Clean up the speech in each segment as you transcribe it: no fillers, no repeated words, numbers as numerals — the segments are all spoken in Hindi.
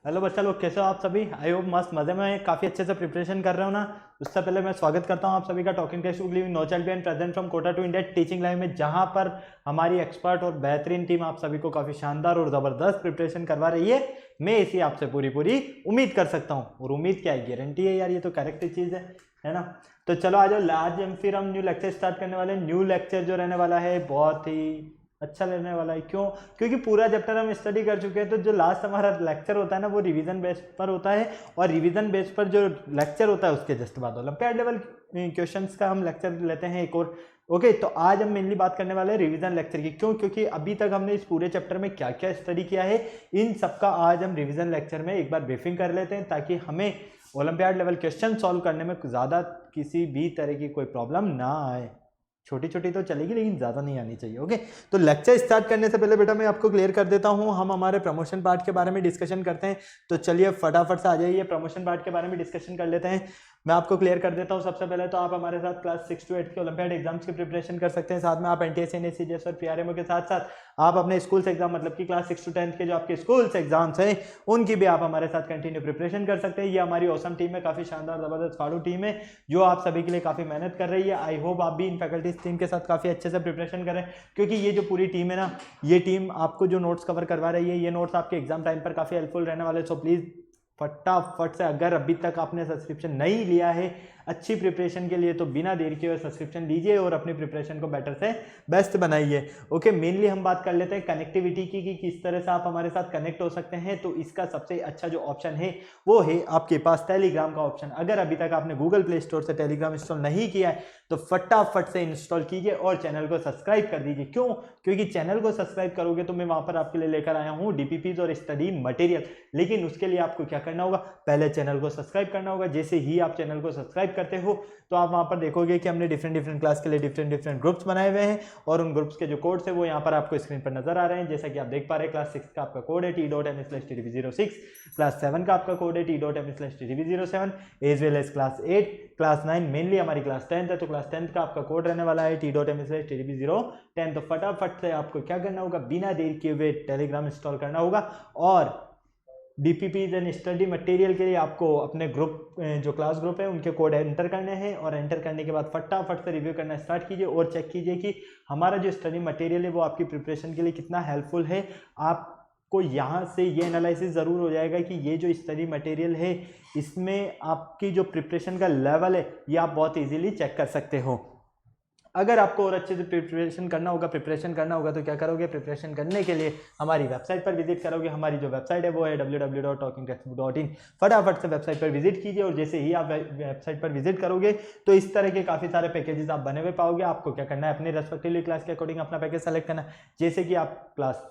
हेलो बच्चा लोग, कैसे हो आप सभी? आई होप मस्त मजे में काफ़ी अच्छे से प्रिपरेशन कर रहे हो ना। उससे पहले मैं स्वागत करता हूं आप सभी का talking test living no child be and present from Kota to India teaching line में, जहां पर हमारी एक्सपर्ट और बेहतरीन टीम आप सभी को काफ़ी शानदार और ज़बरदस्त प्रिपरेशन करवा रही है। मैं इसी आपसे पूरी पूरी उम्मीद कर सकता हूँ, और उम्मीद क्या है, गारंटी है यार, ये तो करेक्ट चीज़ है ना। तो चलो आ जाओ, आज हम न्यू लेक्चर स्टार्ट करने वाले हैं। न्यू लेक्चर जो रहने वाला है बहुत ही अच्छा लेने वाला है। क्यों? क्योंकि पूरा चैप्टर हम स्टडी कर चुके हैं, तो जो लास्ट हमारा लेक्चर होता है ना, वो रिवीजन बेस पर होता है, और रिवीजन बेस पर जो लेक्चर होता है उसके जस्ट बाद ओलंपियाड लेवल क्वेश्चंस का हम लेक्चर लेते हैं एक और। ओके, तो आज हम मेनली बात करने वाले हैं रिवीजन लेक्चर की। क्यों? क्योंकि अभी तक हमने इस पूरे चैप्टर में क्या क्या स्टडी किया है, इन सबका आज हम रिवीजन लेक्चर में एक बार ब्रीफिंग कर लेते हैं, ताकि हमें ओलंपियाड लेवल क्वेश्चन सॉल्व करने में ज़्यादा किसी भी तरह की कोई प्रॉब्लम ना आए। छोटी छोटी तो चलेगी, लेकिन ज़्यादा नहीं आनी चाहिए। ओके, तो लेक्चर स्टार्ट करने से पहले बेटा मैं आपको क्लियर कर देता हूं, हम हमारे प्रमोशन पार्ट के बारे में डिस्कशन करते हैं। तो चलिए फटाफट से आ जाइए, प्रमोशन पार्ट के बारे में डिस्कशन कर लेते हैं। मैं आपको क्लियर कर देता हूं। सबसे पहले तो आप हमारे साथ क्लास 6 to 8 के ओलंपियाड एग्जाम्स की प्रिपरेशन कर सकते हैं। साथ में आप एनटीएस एनएससीजीएस और पीआरएमओ के साथ साथ आप अपने स्कूल्स एग्जाम, मतलब कि क्लास 6 to 10 के जो आपके स्कूल्स एग्जाम्स हैं, उनकी भी आप हमारे साथ कंटिन्यू प्रिपरेशन कर सकते हैं। ये हमारी औसम टीम है, काफ़ी शानदार ज़बरदस्त फाड़ू टीम है, जो आप सभी के लिए काफ़ी मेहनत कर रही है। आई होप आप भी इन फैकल्टीज टीम के साथ काफ़ी अच्छे से प्रिपरेशन करें, क्योंकि ये जो पूरी टीम है ना, ये टीम आपको जो नोट्स कवर करवा रही है, ये नोट्स आपके एग्जाम टाइम पर काफ़ी हेल्पफुल रहने वाले। सो प्लीज़ फटाफट से, अगर अभी तक आपने सब्सक्रिप्शन नहीं लिया है अच्छी प्रिपरेशन के लिए, तो बिना देर किए सब्सक्रिप्शन लीजिए और अपनी प्रिपरेशन को बेटर से बेस्ट बनाइए। ओके, मेनली हम बात कर लेते हैं कनेक्टिविटी की, कि किस तरह से आप हमारे साथ कनेक्ट हो सकते हैं। तो इसका सबसे अच्छा जो ऑप्शन है वो है आपके पास टेलीग्राम का ऑप्शन। अगर अभी तक आपने गूगल प्ले स्टोर से टेलीग्राम इंस्टॉल नहीं किया है, तो फटाफट से इंस्टॉल कीजिए और चैनल को सब्सक्राइब कर दीजिए। क्यों? क्योंकि चैनल को सब्सक्राइब करोगे तो मैं वहां पर आपके लिए लेकर आया हूँ डीपीपीज और स्टडी मटेरियल। लेकिन उसके लिए आपको क्या करना होगा, पहले चैनल को सब्सक्राइब करना होगा। जैसे ही आप चैनल को सब्सक्राइब करते हो, तो आप वहां पर देखोगे कि हमने डिफरेंट क्लास के लिए डिफरेंट ग्रुप्स बनाए हुए हैं, और उन ग्रुप्स के जो कोड्स है वो यहाँ पर आपको स्क्रीन पर नजर आ रहे हैं। जैसा कि आप देख पा रहे हैं, क्लास 6 का आपका कोड है t.me/tdb06, क्लास 7 का आपका कोड है t.me/tdb07, as well as class 8, class 9 mainly हमारी क्लास 10 है, तो क्लास 10 का आपका कोड रहने वाला है t.me/tdb010। तो फटाफट से आपको क्या करना होगा, बिना देर किए हुए टेलीग्राम इंस्टॉल करना होगा, और डीपीपीज एंड स्टडी मटेरियल के लिए आपको अपने ग्रुप, जो क्लास ग्रुप है, उनके कोड एंटर करने हैं, और एंटर करने के बाद फटाफट से रिव्यू करना स्टार्ट कीजिए और चेक कीजिए कि हमारा जो स्टडी मटेरियल है वो आपकी प्रिपरेशन के लिए कितना हेल्पफुल है। आपको यहाँ से ये एनालिसिस ज़रूर हो जाएगा कि ये जो स्टडी मटेरियल है, इसमें आपकी जो प्रिपरेशन का लेवल है, ये आप बहुत ईजिली चेक कर सकते हो। अगर आपको और अच्छे से प्रिपरेशन करना होगा तो क्या करोगे, प्रिपरेशन करने के लिए हमारी वेबसाइट पर विजिट करोगे। हमारी जो वेबसाइट है वो है www.talkingtextbook.in। फटाफट से वेबसाइट पर विजिट कीजिए, और जैसे ही आप वेबसाइट पर विजिट करोगे तो इस तरह के काफ़ी सारे पैकेजेस आप बने हुए पाओगे। आपको क्या करना है, अपने रेस्पेक्टिवली क्लास के अकॉर्डिंग अपना पैकेज सेलेक्ट करना है। जैसे कि आप क्लास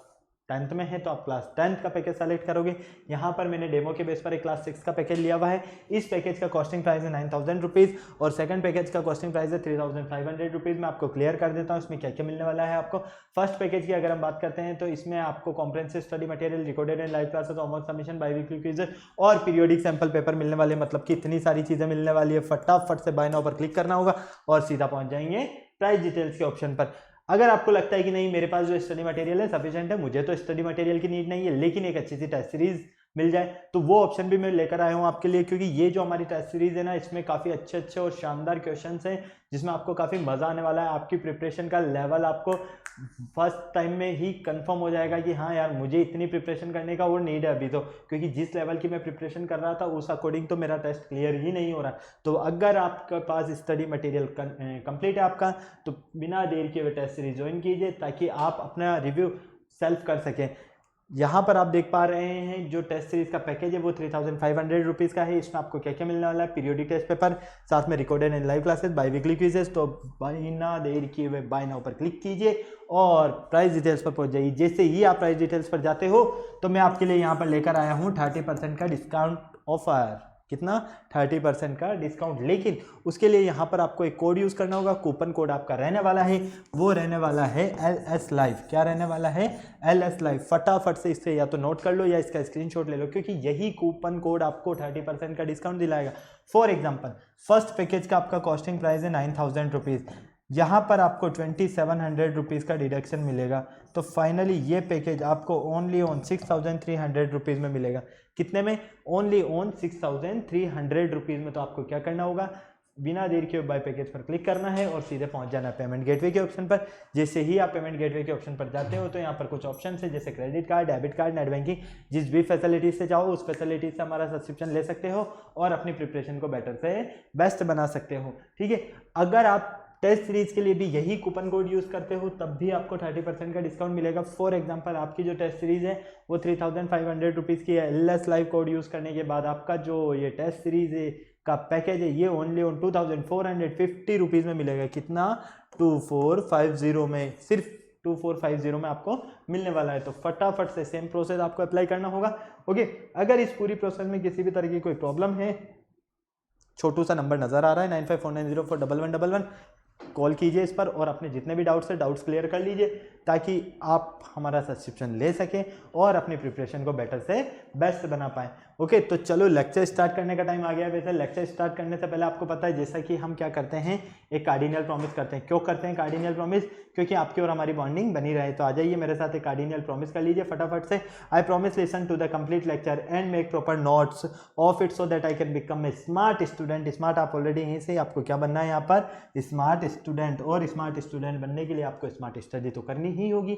10th में है तो आप क्लास 10th का पैकेज सेलेक्ट करोगे। यहाँ पर मैंने डेमो के बेस पर एक क्लास 6 का पैकेज लिया हुआ है। इस पैकेज का कॉस्टिंग प्राइस है 9000 रुपीज़, और सेकंड पैकेज का कॉस्टिंग प्राइस है 3500 रुपीज़। मैं आपको क्लियर कर देता हूँ इसमें क्या क्या मिलने वाला है आपको। फर्स्ट पैकेज की अगर हम बात करते हैं, तो इसमें आपको comprehensive study material, recorded and live classes, homework submission, by-weekly quiz और पीरियोडिक सैंपल पेपर मिलने वाले। मतलब कि इतनी सारी चीज़ें मिलने वाली है। फटाफट से बाय नाउ पर क्लिक करना होगा और सीधा पहुंच जाएंगे प्राइस डिटेल्स के ऑप्शन पर। अगर आपको लगता है कि नहीं, मेरे पास जो स्टडी मटेरियल है सफिशिएंट है, मुझे तो स्टडी मटेरियल की नीड नहीं है, लेकिन एक अच्छी सी टेस्ट सीरीज मिल जाए, तो वो ऑप्शन भी मैं लेकर आया हूँ आपके लिए। क्योंकि ये जो हमारी टेस्ट सीरीज है ना, इसमें काफ़ी अच्छे और शानदार क्वेश्चंस हैं, जिसमें आपको काफ़ी मज़ा आने वाला है। आपकी प्रिपरेशन का लेवल आपको फर्स्ट टाइम में ही कंफर्म हो जाएगा कि हाँ यार, मुझे इतनी प्रिपरेशन करने का और नीड है अभी तो, क्योंकि जिस लेवल की मैं प्रिपरेशन कर रहा था उस अकॉर्डिंग तो मेरा टेस्ट क्लियर ही नहीं हो रहा। तो अगर आपके पास स्टडी मटेरियल कंप्लीट है आपका, तो बिना देर के टेस्ट सीरीज ज्वाइन कीजिए, ताकि आप अपना रिव्यू सेल्फ कर सकें। यहाँ पर आप देख पा रहे हैं जो टेस्ट सीरीज का पैकेज है वो 3500 रुपीज़ का है। इसमें आपको क्या क्या मिलने वाला है, पीरियोडिक टेस्ट पेपर, साथ में recorded and live classes, by weekly quizzes. तो बिना देर किए हुए बाय नाउ पर क्लिक कीजिए और प्राइस डिटेल्स पर पहुंच जाइए। जैसे ही आप प्राइस डिटेल्स पर जाते हो, तो मैं आपके लिए यहाँ पर लेकर आया हूँ 30% का डिस्काउंट ऑफर। कितना? 30% का डिस्काउंट। लेकिन उसके लिए यहाँ पर आपको एक कोड यूज़ करना होगा। कूपन कोड आपका रहने वाला है, वो रहने वाला है LS लाइव। क्या रहने वाला है? LS live. फटाफट से इससे या तो नोट कर लो या इसका स्क्रीनशॉट ले लो, क्योंकि यही कूपन कोड आपको 30% का डिस्काउंट दिलाएगा। फॉर एग्जाम्पल, फर्स्ट पैकेज का आपका कॉस्टिंग प्राइस है 9000 रुपीज़। यहाँ पर आपको 2700 रुपीज़ का डिडक्शन मिलेगा। तो फाइनली ये पैकेज आपको ओनली ऑन 6300 रुपीज़ में मिलेगा। कितने में? ओनली ऑन 6300 रुपीज़ में। तो आपको क्या करना होगा, बिना देर के बाय पैकेज पर क्लिक करना है और सीधे पहुंच जाना है पेमेंट गेटवे के ऑप्शन पर। जैसे ही आप पेमेंट गेटवे के ऑप्शन पर जाते हो तो यहाँ पर कुछ ऑप्शन है जैसे credit card, debit card, net banking, जिस भी फैसिलिटी से चाहो उस फैसिलिटी से हमारा सब्सक्रिप्शन ले सकते हो और अपनी प्रिपरेशन को बेटर से बेस्ट बना सकते हो। ठीक है, अगर आप टेस्ट सीरीज के लिए भी यही कूपन कोड यूज करते हो तब भी आपको 30% का डिस्काउंट मिलेगा। फॉर एग्जांपल आपकी जो टेस्ट सीरीज है वो 3500 रुपीज़ की है। LS लाइव कोड यूज करने के बाद आपका जो ये टेस्ट सीरीज है का पैकेज है ये ओनली ऑन 2450 रुपीज़ में मिलेगा। कितना? 2450 में, सिर्फ 2450 में आपको मिलने वाला है। तो फटाफट से सेम प्रोसेस आपको अप्लाई करना होगा। ओके, अगर इस पूरी प्रोसेस में किसी भी तरह की कोई प्रॉब्लम है, छोटू सा नंबर नजर आ रहा है 9549041111, कॉल कीजिए इस पर और अपने जितने भी डाउट्स है डाउट्स क्लियर कर लीजिए ताकि आप हमारा सब्सक्रिप्शन ले सकें और अपनी प्रिपरेशन को बेटर से बेस्ट बना पाएं। ओके, तो चलो लेक्चर स्टार्ट करने का टाइम आ गया है। वैसे लेक्चर स्टार्ट करने से पहले आपको पता है जैसा कि हम क्या करते हैं, एक कार्डिनल प्रॉमिस करते हैं। क्यों करते हैं कार्डिनल प्रॉमिस? क्योंकि आपकी और हमारी बॉन्डिंग बनी रहे। तो आ जाइए मेरे साथ एक कार्डिनल प्रॉमिस कर लीजिए फटाफट से। I promise listen to the complete lecture and make proper notes of it so that I can become a smart student. Smart आप ऑलरेडी यहीं से, आपको क्या बनना है यहाँ पर? Smart student. और स्मार्ट स्टूडेंट बनने के लिए आपको स्मार्ट स्टडी तो करनी ही होगी,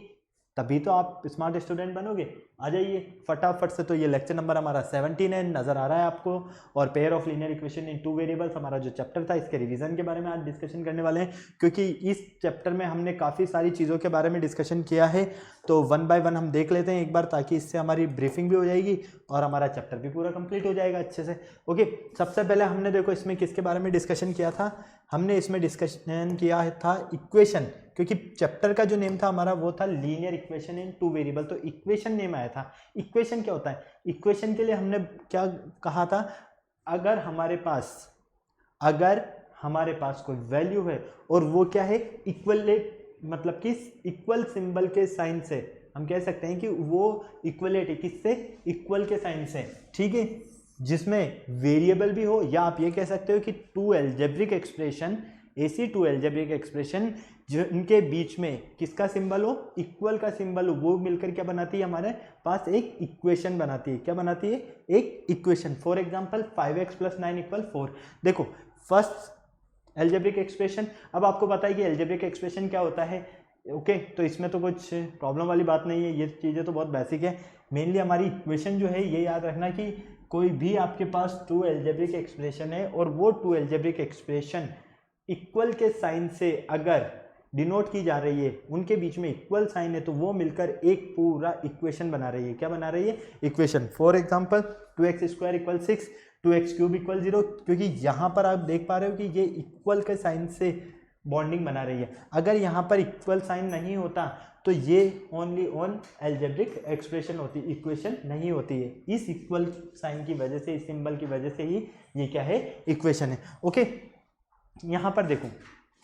तभी तो आप स्मार्ट स्टूडेंट बनोगे। आ जाइए फटाफट से। तो ये लेक्चर नंबर हमारा 17 नजर आ रहा है आपको। और pair of linear equation in two variables हमारा जो चैप्टर था, इसके रिवीजन के बारे में आज डिस्कशन करने वाले हैं क्योंकि इस चैप्टर में हमने काफ़ी सारी चीज़ों के बारे में डिस्कशन किया है। तो 1 बाय 1 हम देख लेते हैं एक बार, ताकि इससे हमारी ब्रीफिंग भी हो जाएगी और हमारा चैप्टर भी पूरा कंप्लीट हो जाएगा अच्छे से। ओके, सबसे पहले हमने देखो इसमें किसके बारे में डिस्कशन किया था। हमने इसमें डिस्कशन किया था इक्वेशन, क्योंकि चैप्टर का जो नेम था हमारा वो था लीनियर इक्वेशन इन टू वेरिएबल। तो इक्वेशन नेम आया था। इक्वेशन क्या होता है? इक्वेशन के लिए हमने क्या कहा था, अगर हमारे पास कोई वैल्यू है और वो क्या है, इक्वलेट, मतलब कि इक्वल सिंबल के साइन से हम कह सकते हैं कि वो इक्वलेट है। किससे? इक्वल के साइन से। ठीक है, जिसमें वेरिएबल भी हो, या आप ये कह सकते हो कि टू एल्जेब्रिक एक्सप्रेशन, ऐसी टू एल्जेब्रिक एक्सप्रेशन जो इनके बीच में किसका सिंबल हो, इक्वल का सिंबल हो, वो मिलकर क्या बनाती है, हमारे पास एक इक्वेशन बनाती है। क्या बनाती है? एक इक्वेशन। For example 5x + 9 = 4। देखो फर्स्ट एल्जेब्रिक एक्सप्रेशन। अब आपको पता है कि एल्जेब्रिक एक्सप्रेशन क्या होता है। ओके, तो इसमें तो कुछ प्रॉब्लम वाली बात नहीं है, ये चीज़ें तो बहुत बेसिक है। मेनली हमारी इक्वेशन जो है, ये याद रखना कि कोई भी आपके पास टू एल्जेब्रिक एक्सप्रेशन है और वो टू एल्जेब्रिक एक्सप्रेशन इक्वल के साइन से अगर डिनोट की जा रही है, उनके बीच में इक्वल साइन है, तो वो मिलकर एक पूरा इक्वेशन बना रही है। क्या बना रही है? Equation. For example 2x² = 6, 2x³ = 0, क्योंकि यहाँ पर आप देख पा रहे हो कि ये इक्वल के साइन से बॉन्डिंग बना रही है। अगर यहाँ पर इक्वल साइन नहीं होता तो ये ओनली ऑन एल्जेब्रिक एक्सप्रेशन होती, इक्वेशन नहीं होती है। इस इक्वल साइन की वजह से, इस सिंबल की वजह से ही ये क्या है, इक्वेशन है। ओके, यहाँ पर देखो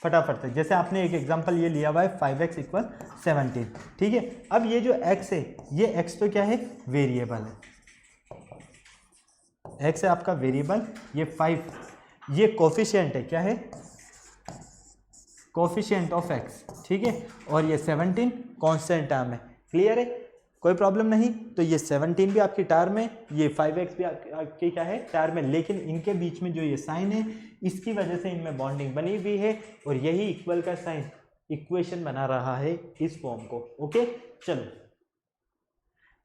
फटाफट से, जैसे आपने एक एग्जांपल ये लिया हुआ है 5x = 17। ठीक है, अब ये जो x है, ये x तो क्या है, वेरिएबल है। x है आपका वेरिएबल, ये 5 ये कोफिशिएंट है। क्या है? Coefficient of x। ठीक है, और ये 17 कांस्टेंट टर्म है। क्लियर है, कोई प्रॉब्लम नहीं। तो ये 17 भी आपकी टर्म है, ये 5x भी आपकी क्या है, टर्म है, लेकिन इनके बीच में जो ये साइन है, इसकी वजह से इनमें बॉन्डिंग बनी हुई है और यही इक्वल का साइन इक्वेशन बना रहा है इस फॉर्म को। ओके, चलो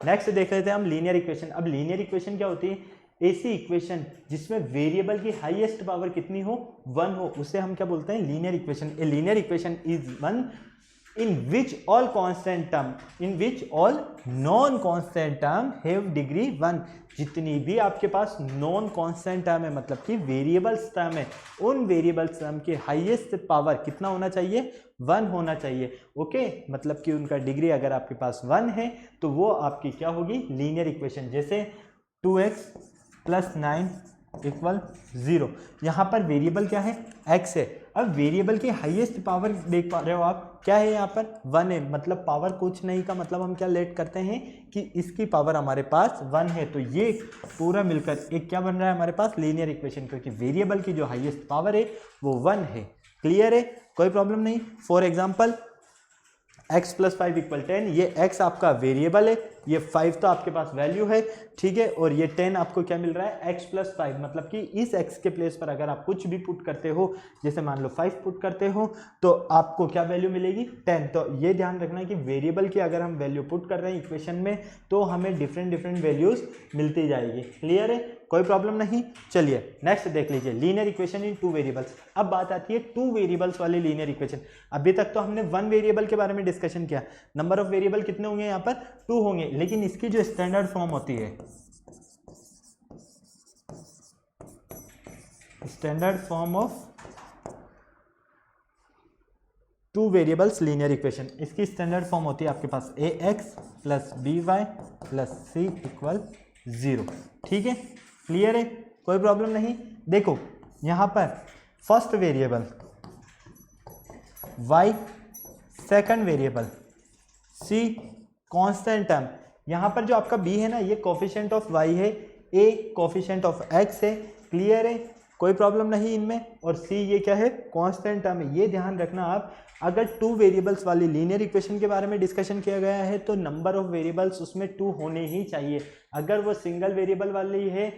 नेक्स्ट देख लेते हैं हम लीनियर इक्वेशन। अब लीनियर इक्वेशन क्या होती है? ऐसी इक्वेशन जिसमें वेरिएबल की हाईएस्ट पावर कितनी हो, 1 हो, उसे हम क्या बोलते हैं, linear equation. A linear equation is one in which all non constant term have degree 1। जितनी भी आपके पास नॉन कांस्टेंट टर्म है, मतलब कि वेरिएबल्स टर्म है, उन वेरिएबल्स टर्म के हाईएस्ट पावर कितना होना चाहिए, 1 होना चाहिए। ओके, मतलब कि उनका डिग्री अगर आपके पास 1 है तो वो आपकी क्या होगी, लीनियर इक्वेशन। जैसे 2x + 9 = 0। यहाँ पर वेरिएबल क्या है, x है। अब वेरिएबल की हाईएस्ट पावर देख पा रहे हो आप, क्या है यहाँ पर, 1 है। मतलब पावर कुछ नहीं का मतलब हम क्या लेट करते हैं कि इसकी पावर हमारे पास 1 है। तो ये पूरा मिलकर एक क्या बन रहा है हमारे पास, लीनियर इक्वेशन, क्योंकि वेरिएबल की जो हाईएस्ट पावर है वो 1 है। क्लियर है, कोई प्रॉब्लम नहीं। फॉर एग्जाम्पल x + 5 = 10, ये x आपका वेरिएबल है, ये 5 तो आपके पास वैल्यू है, ठीक है, और ये 10 आपको क्या मिल रहा है, x + 5, मतलब कि इस x के प्लेस पर अगर आप कुछ भी पुट करते हो, जैसे मान लो 5 पुट करते हो तो आपको क्या वैल्यू मिलेगी, 10। तो ये ध्यान रखना है कि वेरिएबल की अगर हम वैल्यू पुट कर रहे हैं इक्वेशन में तो हमें डिफरेंट वैल्यूज मिलती जाएगी। क्लियर है, कोई प्रॉब्लम नहीं। चलिए नेक्स्ट देख लीजिए, लीनियर इक्वेशन इन 2 वेरिएबल्स। अब बात आती है 2 वेरिएबल्स वाले लीनियर इक्वेशन। अभी तक तो हमने 1 वेरिएबल के बारे में डिस्कशन किया, नंबर ऑफ वेरिएबल कितने होंगे यहाँ पर, 2 होंगे, लेकिन इसकी जो स्टैंडर्ड फॉर्म होती है, standard form of 2 variables linear equation, इसकी स्टैंडर्ड फॉर्म होती है आपके पास ax + by + c = 0। ठीक है, क्लियर है, कोई प्रॉब्लम नहीं। देखो यहां पर first variable y, second variable c, constant term, यहां पर जो आपका b है ना, ये कोफिशिएंट ऑफ y है, a कोफिशिएंट ऑफ x है। क्लियर है, कोई प्रॉब्लम नहीं इनमें, और c ये क्या है, कांस्टेंट टर्म है। ये ध्यान रखना आप, अगर 2 वेरिएबल्स वाली लीनियर इक्वेशन के बारे में डिस्कशन किया गया है तो नंबर ऑफ वेरिएबल्स उसमें 2 होने ही चाहिए। अगर वो सिंगल वेरिएबल वाली है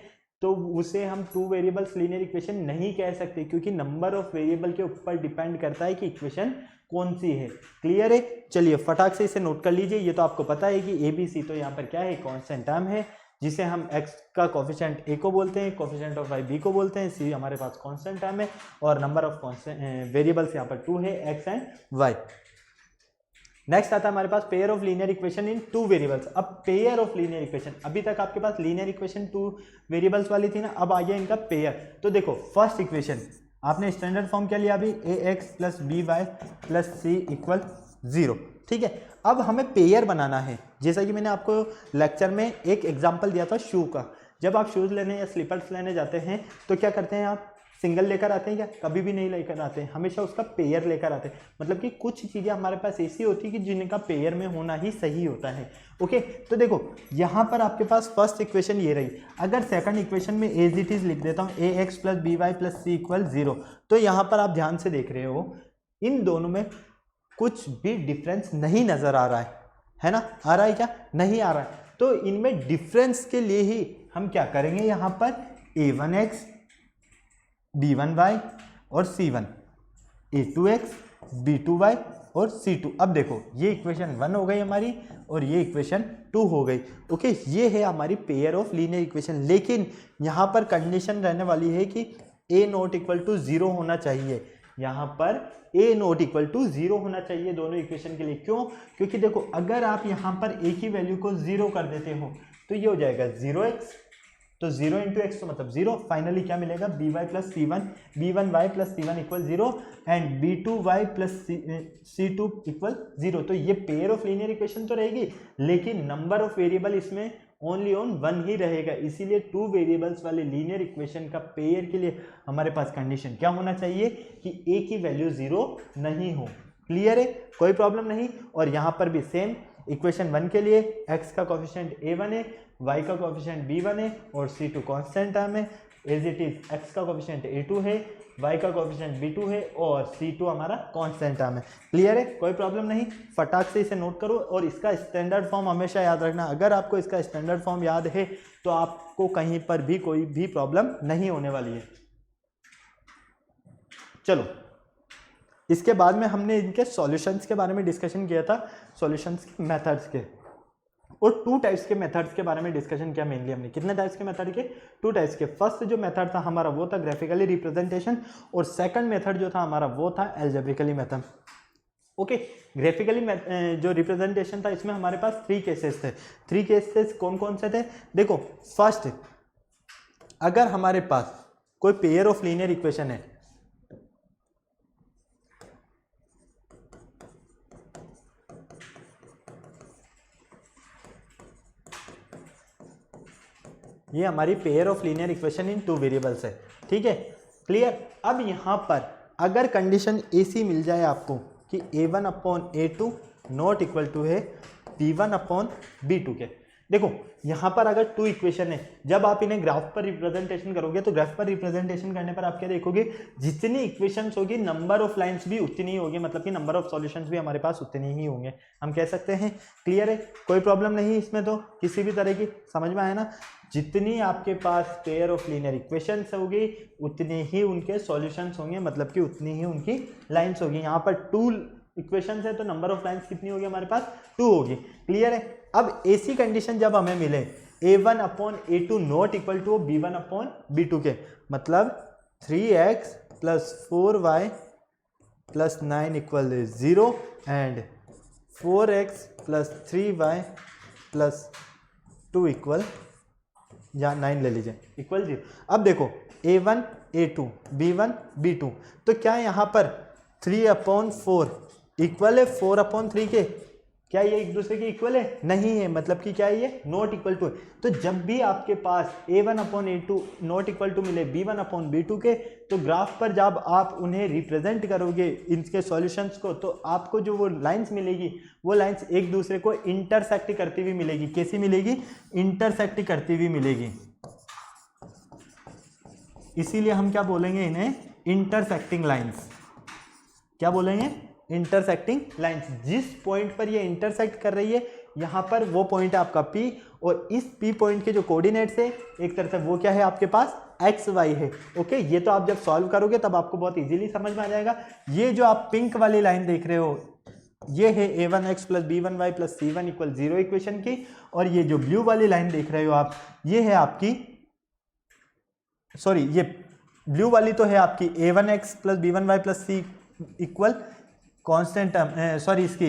तो उसे हम 2 वेरिएबल्स लीनियर इक्वेशन नहीं कह सकते, क्योंकि नंबर ऑफ वेरिएबल के ऊपर डिपेंड करता है कि इक्वेशन कौन सी है। क्लियर है, चलिए फटाक से इसे नोट कर लीजिए। ये तो आपको पता है कि ABC तो यहाँ पर क्या है, कांस्टेंट टर्म है, जिसे हम x का कोफिशिएंट a को बोलते हैं, कोफिशिएंट ऑफ y b को बोलते हैं, c हमारे पास कांस्टेंट टर्म है, और नंबर ऑफ वेरिएबल्स यहाँ पर 2 है, x एंड y। नेक्स्ट आता है हमारे पास pair of linear equation in 2 variables. अब पेयर ऑफ लीनियर इक्वेशन, अभी तक आपके पास लीनियर इक्वेशन 2 वेरिएबल्स वाली थी ना, अब आ गया इनका पेयर। तो देखो फर्स्ट इक्वेशन आपने स्टैंडर्ड फॉर्म क्या लिया अभी, ax + by + c = 0। ठीक है, अब हमें पेयर बनाना है, जैसा कि मैंने आपको लेक्चर में एक एग्जांपल दिया था शू का। जब आप शूज़ लेने या स्लीपर्स लेने जाते हैं तो क्या करते हैं आप, सिंगल लेकर आते हैं क्या, कभी भी नहीं लेकर आते हैं, हमेशा उसका पेयर लेकर आते हैं। मतलब कि कुछ चीज़ें हमारे पास ऐसी होती है कि जिनका पेयर में होना ही सही होता है। ओके, तो देखो यहाँ पर आपके पास फर्स्ट इक्वेशन ये रही। अगर सेकंड इक्वेशन में एज इट इज़ लिख देता हूँ, ax + by + c = 0, तो यहाँ पर आप ध्यान से देख रहे हो इन दोनों में कुछ भी डिफरेंस नहीं नजर आ रहा है ना, आ रहा है क्या, नहीं आ रहा है। तो इनमें डिफरेंस के लिए ही हम क्या करेंगे, यहाँ पर a1x b1y और c1, a2x b2y और c2। अब देखो ये इक्वेशन 1 हो गई हमारी और ये इक्वेशन 2 हो गई। ओके, ये है हमारी पेयर ऑफ लीनियर इक्वेशन, लेकिन यहाँ पर कंडीशन रहने वाली है कि a ≠ 0 होना चाहिए। यहाँ पर a ≠ 0 होना चाहिए दोनों इक्वेशन के लिए। क्यों, क्योंकि देखो अगर आप यहाँ पर a की वैल्यू को 0 कर देते हो तो ये हो जाएगा 0x, तो 0 × x तो मतलब 0। फाइनली क्या मिलेगा, by + c1, b1y + c1 = 0 and b2y + c2 = 0। तो ये पेयर ऑफ लीनियर इक्वेशन तो रहेगी, लेकिन नंबर ऑफ वेरिएबल इसमें ओनली ऑन 1 ही रहेगा। इसीलिए 2 वेरिएबल्स वाले लीनियर इक्वेशन का पेयर के लिए हमारे पास कंडीशन क्या होना चाहिए कि a की वैल्यू 0 नहीं हो। क्लियर है, कोई प्रॉब्लम नहीं। और यहाँ पर भी सेम इक्वेशन 1 के लिए x का कोफिशिएंट a1 है, y का कोफिशिएंट b1 है और c2 कांस्टेंट टर्म है। एज इट इज x का कोफिशिएंट a2 है, y का कोफिशिएंट b2 है और c2 हमारा कांस्टेंट टर्म है। क्लियर है, कोई प्रॉब्लम नहीं। फटाक से इसे नोट करो और इसका स्टैंडर्ड फॉर्म हमेशा याद रखना। अगर आपको इसका स्टैंडर्ड फॉर्म याद है तो आपको कहीं पर भी कोई भी प्रॉब्लम नहीं होने वाली है। चलो, इसके बाद में हमने इनके सॉल्यूशंस के बारे में डिस्कशन किया था, सॉल्यूशंस के मेथड्स के, और 2 टाइप्स के मेथड्स के बारे में डिस्कशन किया मेनली हमने। कितने टाइप्स के मेथड के, 2 टाइप्स के। फर्स्ट जो मेथड था हमारा वो था ग्राफिकली रिप्रेजेंटेशन, और सेकंड मेथड जो था हमारा वो था एल्जेब्रिकली मेथड। ओके, ग्राफिकली जो रिप्रेजेंटेशन था इसमें हमारे पास 3 केसेस थे। 3 केसेस कौन कौन से थे, देखो फर्स्ट, अगर हमारे पास कोई पेयर ऑफ लीनियर इक्वेशन है, ये हमारी pair of linear equation in 2 variables है। ठीक है, क्लियर। अब यहाँ पर अगर कंडीशन ऐसी मिल जाए आपको कि a1/a2 ≠ है b1/b2 के, देखो यहाँ पर अगर टू इक्वेशन है, जब आप इन्हें ग्राफ पर रिप्रेजेंटेशन करोगे तो ग्राफ पर रिप्रेजेंटेशन करने पर आप क्या देखोगे, जितनी इक्वेशंस होगी नंबर ऑफ लाइंस भी उतनी ही होगी, मतलब कि नंबर ऑफ सॉल्यूशंस भी हमारे पास उतने ही होंगे, हम कह सकते हैं। क्लियर है, कोई प्रॉब्लम नहीं इसमें तो किसी भी तरह की, समझ में आया ना। जितनी आपके पास पेयर ऑफ लीनियर इक्वेशंस होगी उतने ही उनके सॉल्यूशंस होंगे, मतलब कि उतनी ही उनकी लाइंस होगी। यहाँ पर टू इक्वेशंस है तो नंबर ऑफ लाइंस कितनी होगी हमारे पास, 2 होगी। क्लियर है। अब ऐसी कंडीशन जब हमें मिले a1 upon a2 not equal to b1 upon b2 के, मतलब 3x plus 4y plus 9 equal 0 and 4x plus 3y plus 2 equal, या 9 ले लीजिए, इक्वल 0। अब देखो a1 a2 b1 b2, तो क्या यहाँ पर 3 अपॉन 4 इक्वल है 4 अपॉन 3 के, क्या ये एक दूसरे के इक्वल है, नहीं है, मतलब कि क्या है ये नॉट इक्वल टू है। तो जब भी आपके पास a1 upon a2 not equal to मिले b1 अपॉन b2 के, तो ग्राफ पर जब आप उन्हें रिप्रेजेंट करोगे इनके सॉल्यूशंस को, तो आपको जो वो लाइंस मिलेगी वो लाइंस एक दूसरे को इंटरसेक्ट करती हुई मिलेगी। कैसी मिलेगी, इंटरसेक्ट करती हुई मिलेगी, इसीलिए हम क्या बोलेंगे इन्हें, इंटरसेक्टिंग लाइंस। क्या बोलेंगे, इंटरसेक्टिंग लाइंस। जिस पॉइंट पर ये इंटरसेक्ट कर रही है यहाँ पर, वो पॉइंट है आपका P, और इस P पॉइंट के जो कोऑर्डिनेट्स है एक तरह से वो क्या है आपके पास एक्स वाई है। ओके, ये तो आप जब सॉल्व करोगे तब आपको बहुत इजीली समझ में आ जाएगा। ये जो आप पिंक वाली लाइन देख रहे हो ये है a1x plus b1y plus c1 equal 0 equation की, और ये जो ब्लू वाली लाइन देख रहे हो आप ये है आपकी, सॉरी ये ब्लू वाली तो है आपकी a1x plus b1y plus c equal constant sorry इसकी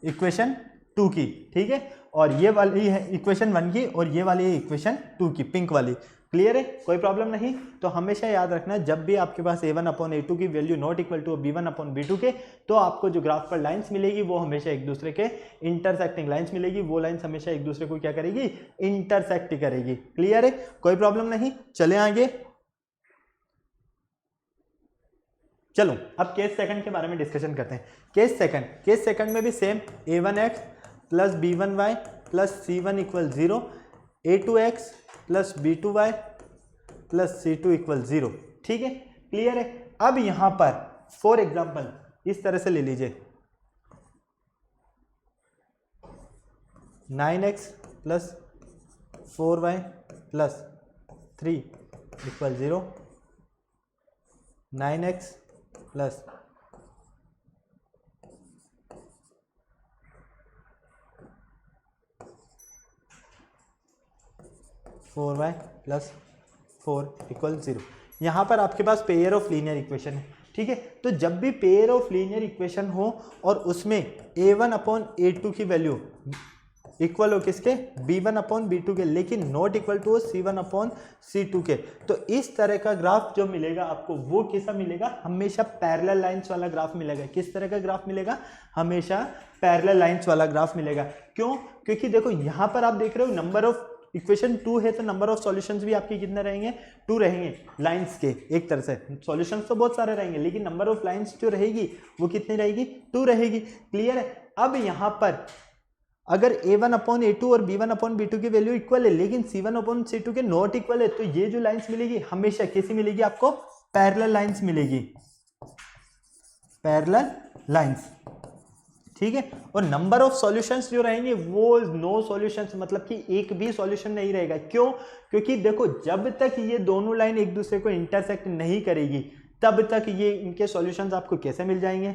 इक्वेशन 2 की, ठीक है, और ये वाली है इक्वेशन 1 की, और ये वाली है इक्वेशन 2 की, पिंक वाली। क्लियर है, कोई प्रॉब्लम नहीं। तो हमेशा याद रखना जब भी आपके पास a1 अपॉन a2 की value not equal to b1 upon b2 के, तो आपको जो ग्राफ पर लाइंस मिलेगी वो हमेशा एक दूसरे के इंटरसेक्टिंग लाइंस मिलेगी, वो लाइंस हमेशा एक दूसरे को क्या करेगी, इंटरसेक्ट करेगी। क्लियर है, कोई प्रॉब्लम नहीं। चले आगे, चलो अब केस सेकंड के बारे में डिस्कशन करते हैं। केस सेकंड में भी same a1x plus b1y plus c1 equal 0, a2x plus b2y plus c2 equal 0, ठीक है, क्लियर है। अब यहां पर फॉर एग्जांपल इस तरह से ले लीजिए 9x plus 4y plus 3 equal 0, 9x plus 4y plus 4 equal 0। यहाँ पर आपके पास पेयर ऑफ लीनियर इक्वेशन है, ठीक है। तो जब भी पेयर ऑफ लीनियर इक्वेशन हो और उसमें a1 अपॉन a2 की वैल्यू इक्वल हो किसके, b1 अपॉन b2 के, लेकिन not equal to c1 upon c2 के, तो इस तरह का ग्राफ जो मिलेगा आपको वो कैसा मिलेगा, हमेशा पैरेलल लाइंस वाला ग्राफ मिलेगा। किस तरह का ग्राफ मिलेगा, हमेशा पैरेलल लाइंस वाला ग्राफ मिलेगा। क्यों, क्योंकि देखो यहाँ पर आप देख रहे हो नंबर ऑफ इक्वेशन 2 है, तो नंबर ऑफ सॉल्यूशंस भी आपके कितने रहेंगे, 2 रहेंगे लाइंस के। एक तरह से सॉल्यूशंस तो बहुत सारे रहेंगे, लेकिन नंबर ऑफ लाइंस जो रहेगी वो कितनी रहेगी, 2 रहेगी। क्लियर है। अब यहाँ पर अगर a1 अपॉन a2 और b1 अपॉन b2 की वैल्यू इक्वल है, लेकिन c1 अपॉन c2 के नॉट इक्वल है, तो ये जो लाइंस मिलेगी हमेशा कैसी मिलेगी आपको, पैरेलल लाइंस मिलेगी, पैरेलल लाइंस, ठीक है। और नंबर ऑफ सॉल्यूशंस जो रहेंगे वो नो सॉल्यूशंस, मतलब कि एक भी सॉल्यूशन नहीं रहेगा। क्यों, क्योंकि देखो जब तक ये दोनों लाइन एक दूसरे को इंटरसेक्ट नहीं करेगी तब तक ये इनके सॉल्यूशंस आपको कैसे मिल जाएंगे,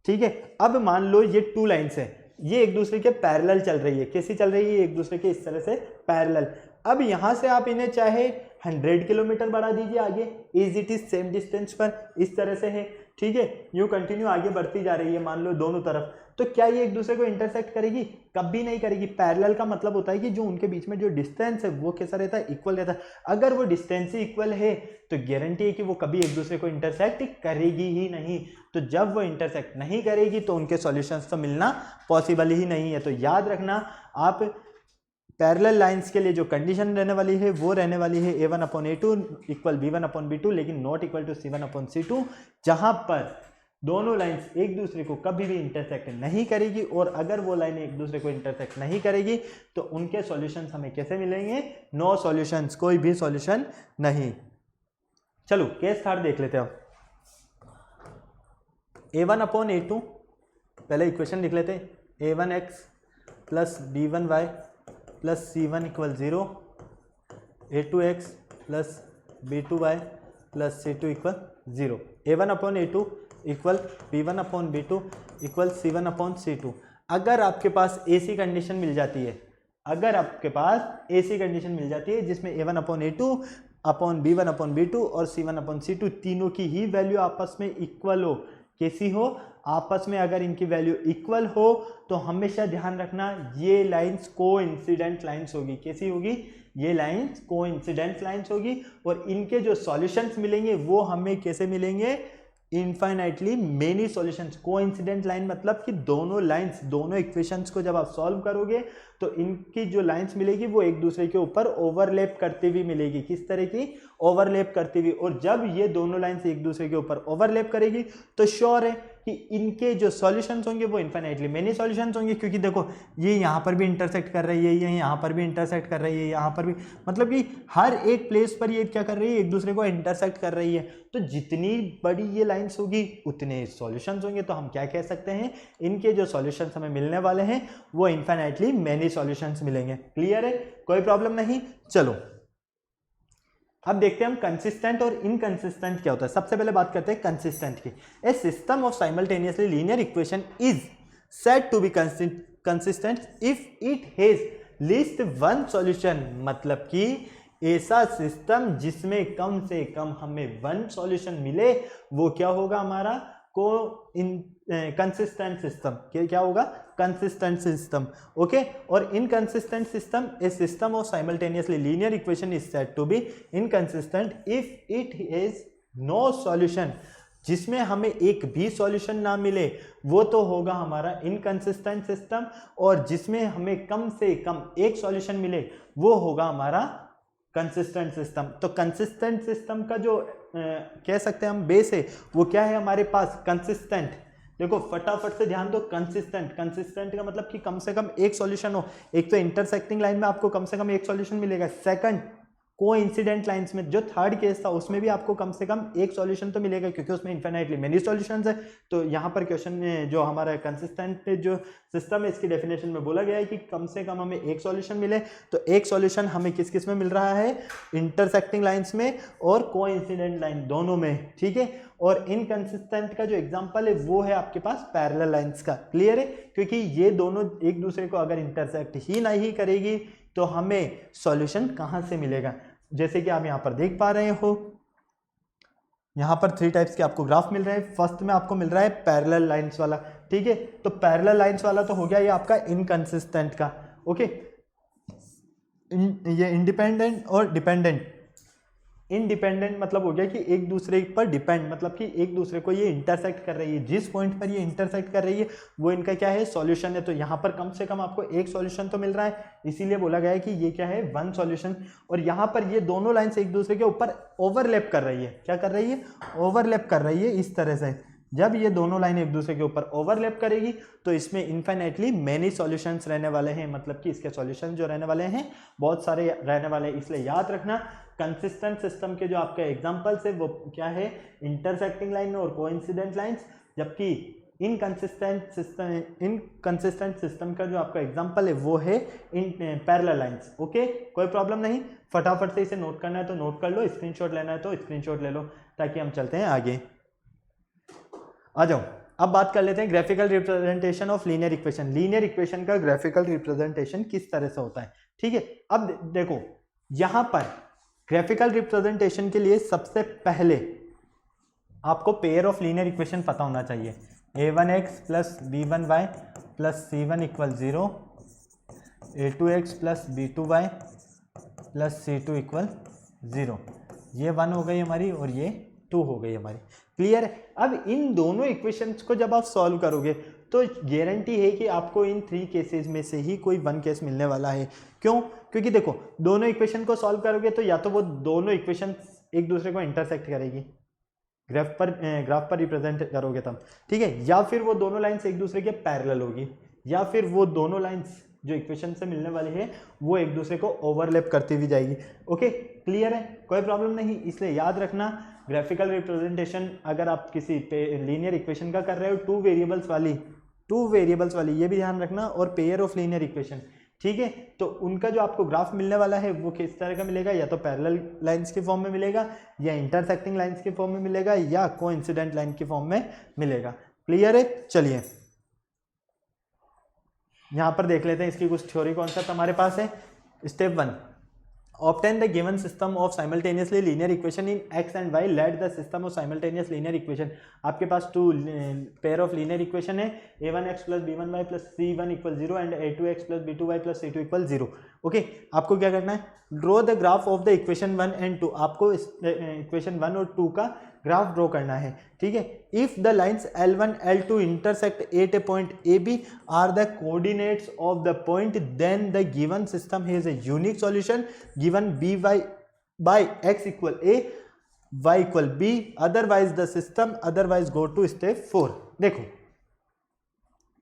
ठीक है। अब मान लो ये 2 लाइंस है, ये एक दूसरे के पैरेलल चल रही है। कैसी चल रही है, एक दूसरे के इस तरह से पैरेलल। अब यहां से आप इन्हें चाहे 100 किलोमीटर बढ़ा दीजिए आगे, is it is same distance पर, इस तरह से है, ठीक है। यूं कंटिन्यू आगे बढ़ती जा रही है मान लो दोनों तरफ, तो क्या ये एक दूसरे को इंटरसेक्ट करेगी, कभी नहीं करेगी। पैरेलल का मतलब होता है कि जो उनके बीच में जो डिस्टेंस है वो कैसा रहता है, इक्वल रहता है। अगर वो डिस्टेंस ही इक्वल है तो गारंटी है कि वो कभी एक दूसरे को इंटरसेक्ट करेगी ही नहीं। तो जब वो इंटरसेक्ट नहीं करेगी तो उनके सॉल्यूशंस तो मिलना पॉसिबल ही नहीं है। तो याद रखना आप पैरेलल लाइंस के लिए जो कंडीशन रहने वाली है वो रहने वाली है a1 upon a2 equal b1 upon b2, लेकिन not equal to c1 upon c2, जहां पर दोनों लाइंस एक दूसरे को कभी भी इंटरसेक्ट नहीं करेगी, और अगर वो लाइन एक दूसरे को इंटरसेक्ट नहीं करेगी तो उनके सॉल्यूशंस हमें कैसे मिलेंगे? नो सॉल्यूशंस, कोई भी सॉल्यूशन नहीं। चलो केस थर्ड देख लेते हैं अब। a1/a2, पहले इक्वेशन लिख लेते हैं, a1x plus b1y plus c1 = 0, a2x plus b2y plus c2 = 0, a1/a2 equal b1/b2 equal c1/c2। अगर आपके पास ऐसी कंडीशन मिल जाती है, अगर आपके पास ऐसी कंडीशन मिल जाती है जिसमें a1/a2 अपॉन b1/b2 और c1/c2 तीनों की ही वैल्यू आपस में इक्वल हो, कैसी हो? आपस में अगर इनकी वैल्यू इक्वल हो तो हमेशा ध्यान रखना ये लाइंस कोइंसिडेंट लाइंस होगी। कैसी होगी? ये लाइंस कोइंसिडेंट लाइंस होगी, और इनके जो सॉल्यूशंस मिलेंगे वो हमें कैसे मिलेंगे? Infinitely many solutions. Coincident line मतलब कि दोनों लाइंस, दोनों इक्वेशंस को जब आप सॉल्व करोगे तो इनकी जो लाइंस मिलेगी वो एक दूसरे के ऊपर ओवरलैप करती हुई मिलेगी। किस तरह की? ओवरलैप करती हुई। और जब ये दोनों लाइंस एक दूसरे के ऊपर ओवरलैप करेगी तो श्योर है कि इनके जो सॉल्यूशंस होंगे वो इनफाइनाइटली मेनी सॉल्यूशंस होंगे, क्योंकि देखो ये यहाँ पर भी इंटरसेक्ट कर रही है, ये यहाँ पर भी इंटरसेक्ट कर रही है, यहाँ पर भी, मतलब कि हर एक प्लेस पर ये क्या कर रही है? एक दूसरे को इंटरसेक्ट कर रही है। तो जितनी बड़ी ये लाइंस होगी उतने सॉल्यूशंस होंगे। तो हम क्या कह सकते हैं? इनके जो सॉल्यूशंस हमें मिलने वाले हैं वो इनफाइनाइटली मेनी सॉल्यूशंस मिलेंगे। क्लियर है? कोई प्रॉब्लम नहीं। चलो अब देखते हैं हम कंसिस्टेंट और इनकंसिस्टेंट क्या होता है। सबसे पहले बात करते हैं कंसिस्टेंट की। A system of simultaneously linear equation is said to be consistent if it has least one solution. मतलब कि ऐसा सिस्टम जिसमें कम से कम हमें वन सॉल्यूशन मिले वो क्या होगा? हमारा कंसिस्टेंट सिस्टम। क्या होगा? Consistent system. ओके। और inconsistent system, a system of simultaneously linear equation is said to be inconsistent if it is no solution. जिसमें हमें एक भी सॉल्यूशन ना मिले वो तो होगा हमारा इनकंसिस्टेंट सिस्टम, और जिसमें हमें कम से कम एक सॉल्यूशन मिले वो होगा हमारा कंसिस्टेंट सिस्टम। तो कंसिस्टेंट सिस्टम का जो कह सकते हैं हम बेस है वो क्या है हमारे पास? कंसिस्टेंट। देखो फटाफट से ध्यान दो, कंसिस्टेंट। कंसिस्टेंट का मतलब कि कम से कम एक सॉल्यूशन हो। एक तो इंटरसेक्टिंग लाइन में आपको कम से कम एक सॉल्यूशन मिलेगा। सेकंड, कोइंसिडेंट लाइंस में जो थर्ड केस था उसमें भी आपको कम से कम एक सॉल्यूशन तो मिलेगा, क्योंकि उसमें इनफाइनाइटली मेनी सॉल्यूशंस है। तो यहाँ पर क्वेश्चन में जो हमारा कंसिस्टेंट जो सिस्टम है इसकी डेफिनेशन में बोला गया है कि कम से कम हमें एक सॉल्यूशन मिले। तो एक सॉल्यूशन हमें किस किस में मिल रहा है? इंटरसेक्टिंग लाइंस में और कोइंसिडेंट लाइन दोनों में। ठीक है। और इनकंसिस्टेंट का जो एग्जांपल है वो है आपके पास पैरेलल लाइंस का। क्लियर है? क्योंकि ये दोनों एक दूसरे को अगर इंटरसेक्ट ही नहीं करेगी तो हमें सॉल्यूशन कहां से मिलेगा? जैसे कि आप यहां पर देख पा रहे हो, यहां पर 3 टाइप्स के आपको ग्राफ मिल रहे हैं। फर्स्ट में आपको मिल रहा है पैरेलल लाइंस वाला। ठीक है। तो पैरेलल लाइंस वाला तो हो गया ये आपका इनकंसिस्टेंट का। ओके। ये इंडिपेंडेंट और डिपेंडेंट। इंडिपेंडेंट मतलब हो गया कि एक दूसरे पर डिपेंड, मतलब कि एक दूसरे को ये इंटरसेक्ट कर रही है। जिस पॉइंट पर ये इंटरसेक्ट कर रही है वो इनका क्या है? सॉल्यूशन है। तो यहाँ पर कम से कम आपको एक सॉल्यूशन तो मिल रहा है, इसीलिए बोला गया है कि ये क्या है? One solution. और यहाँ पर ये दोनों लाइंस एक दूसरे के ऊपर ओवरलैप कर रही है। क्या कर रही है? ओवरलैप कर रही है इस तरह से। जब ये दोनों लाइन एक दूसरे के ऊपर ओवरलैप करेगी तो इसमें इनफाइनाइटली मेनी सॉल्यूशंस रहने वाले हैं। मतलब कि इसके सॉल्यूशन जो रहने वाले हैं बहुत सारे रहने वाले हैं। इसलिए याद रखना कंसिस्टेंट सिस्टम के जो आपके एग्जांपल्स है वो क्या है? इंटरसेक्टिंग लाइन और कोइंसिडेंट लाइंस। जबकि इनकंसिस्टेंट सिस्टम का जो आपका एग्जांपल है वो है पैरेलल लाइंस। ओके। कोई प्रॉब्लम नहीं। फटाफट से इसे नोट करना है तो नोट कर लो, स्क्रीनशॉट लेना है तो स्क्रीनशॉट ले लो, ताकि हम चलते हैं आगे। आ जाओ अब बात कर लेते हैं graphical representation of linear equation. Linear equation का ग्राफिकल रिप्रेजेंटेशन किस तरह से होता है? ठीक है। अब देखो यहां पर ग्राफिकल रिप्रेजेंटेशन के लिए सबसे पहले आपको पेयर ऑफ लीनियर इक्वेशन पता होना चाहिए। a1x plus b1y plus c1 = 0, a2x plus b2y plus c2 = 0। ये 1 हो गई हमारी और ये 2 हो गई हमारी। क्लियर है? अब इन दोनों इक्वेशंस को जब आप सॉल्व करोगे तो गारंटी है कि आपको इन 3 केसेस में से ही कोई 1 केस मिलने वाला है। क्यों? क्योंकि देखो दोनों इक्वेशन को सॉल्व करोगे तो या तो वो दोनों इक्वेशन एक दूसरे को इंटरसेक्ट करेगी, ग्राफ पर रिप्रेजेंट करोगे तब, ठीक है। या फिर वो दोनों लाइन्स एक दूसरे के पैरेलल होगी, या फिर वो दोनों लाइन्स जो इक्वेशन से मिलने वाली है वो एक दूसरे को ओवरलैप करती हुई जाएगी। ओके, क्लियर है, कोई प्रॉब्लम नहीं। इसलिए याद रखना, ग्राफिकल रिप्रेजेंटेशन अगर आप किसी लीनियर इक्वेशन का कर रहे हो, टू वेरिएबल्स वाली ये भी ध्यान रखना, और पेयर ऑफ लीनियर इक्वेशन, ठीक है। तो उनका जो आपको ग्राफ मिलने वाला है वो किस तरह का मिलेगा, या तो पैरेलल लाइंस के फॉर्म में मिलेगा, या इंटरसेक्टिंग लाइंस के फॉर्म में मिलेगा, या कोइंसिडेंट लाइन के फॉर्म में मिलेगा। क्लियर है, चलिए यहां पर देख लेते हैं इसकी कुछ थ्योरी कॉन्सेप्ट हमारे पास है। Step 1, obtain the given system of simultaneously linear equation in x and y, let the system of simultaneous linear equation, आपके पास two pair of linear equation है, a1x plus b1y plus c1 equal 0 and a2x plus b2y plus c2 equal 0। Okay, आपको क्या करना है, draw the graph of the equation 1 and 2, आपको इक्वेशन 1 और 2 का ग्राफ ड्रॉ करना है, ठीक है। If the lines L1 L2 intersect at a point AB are the coordinates of the point, then the given system has a unique solution given by x equal a, y equal b, otherwise the system otherwise go to step 4। देखो,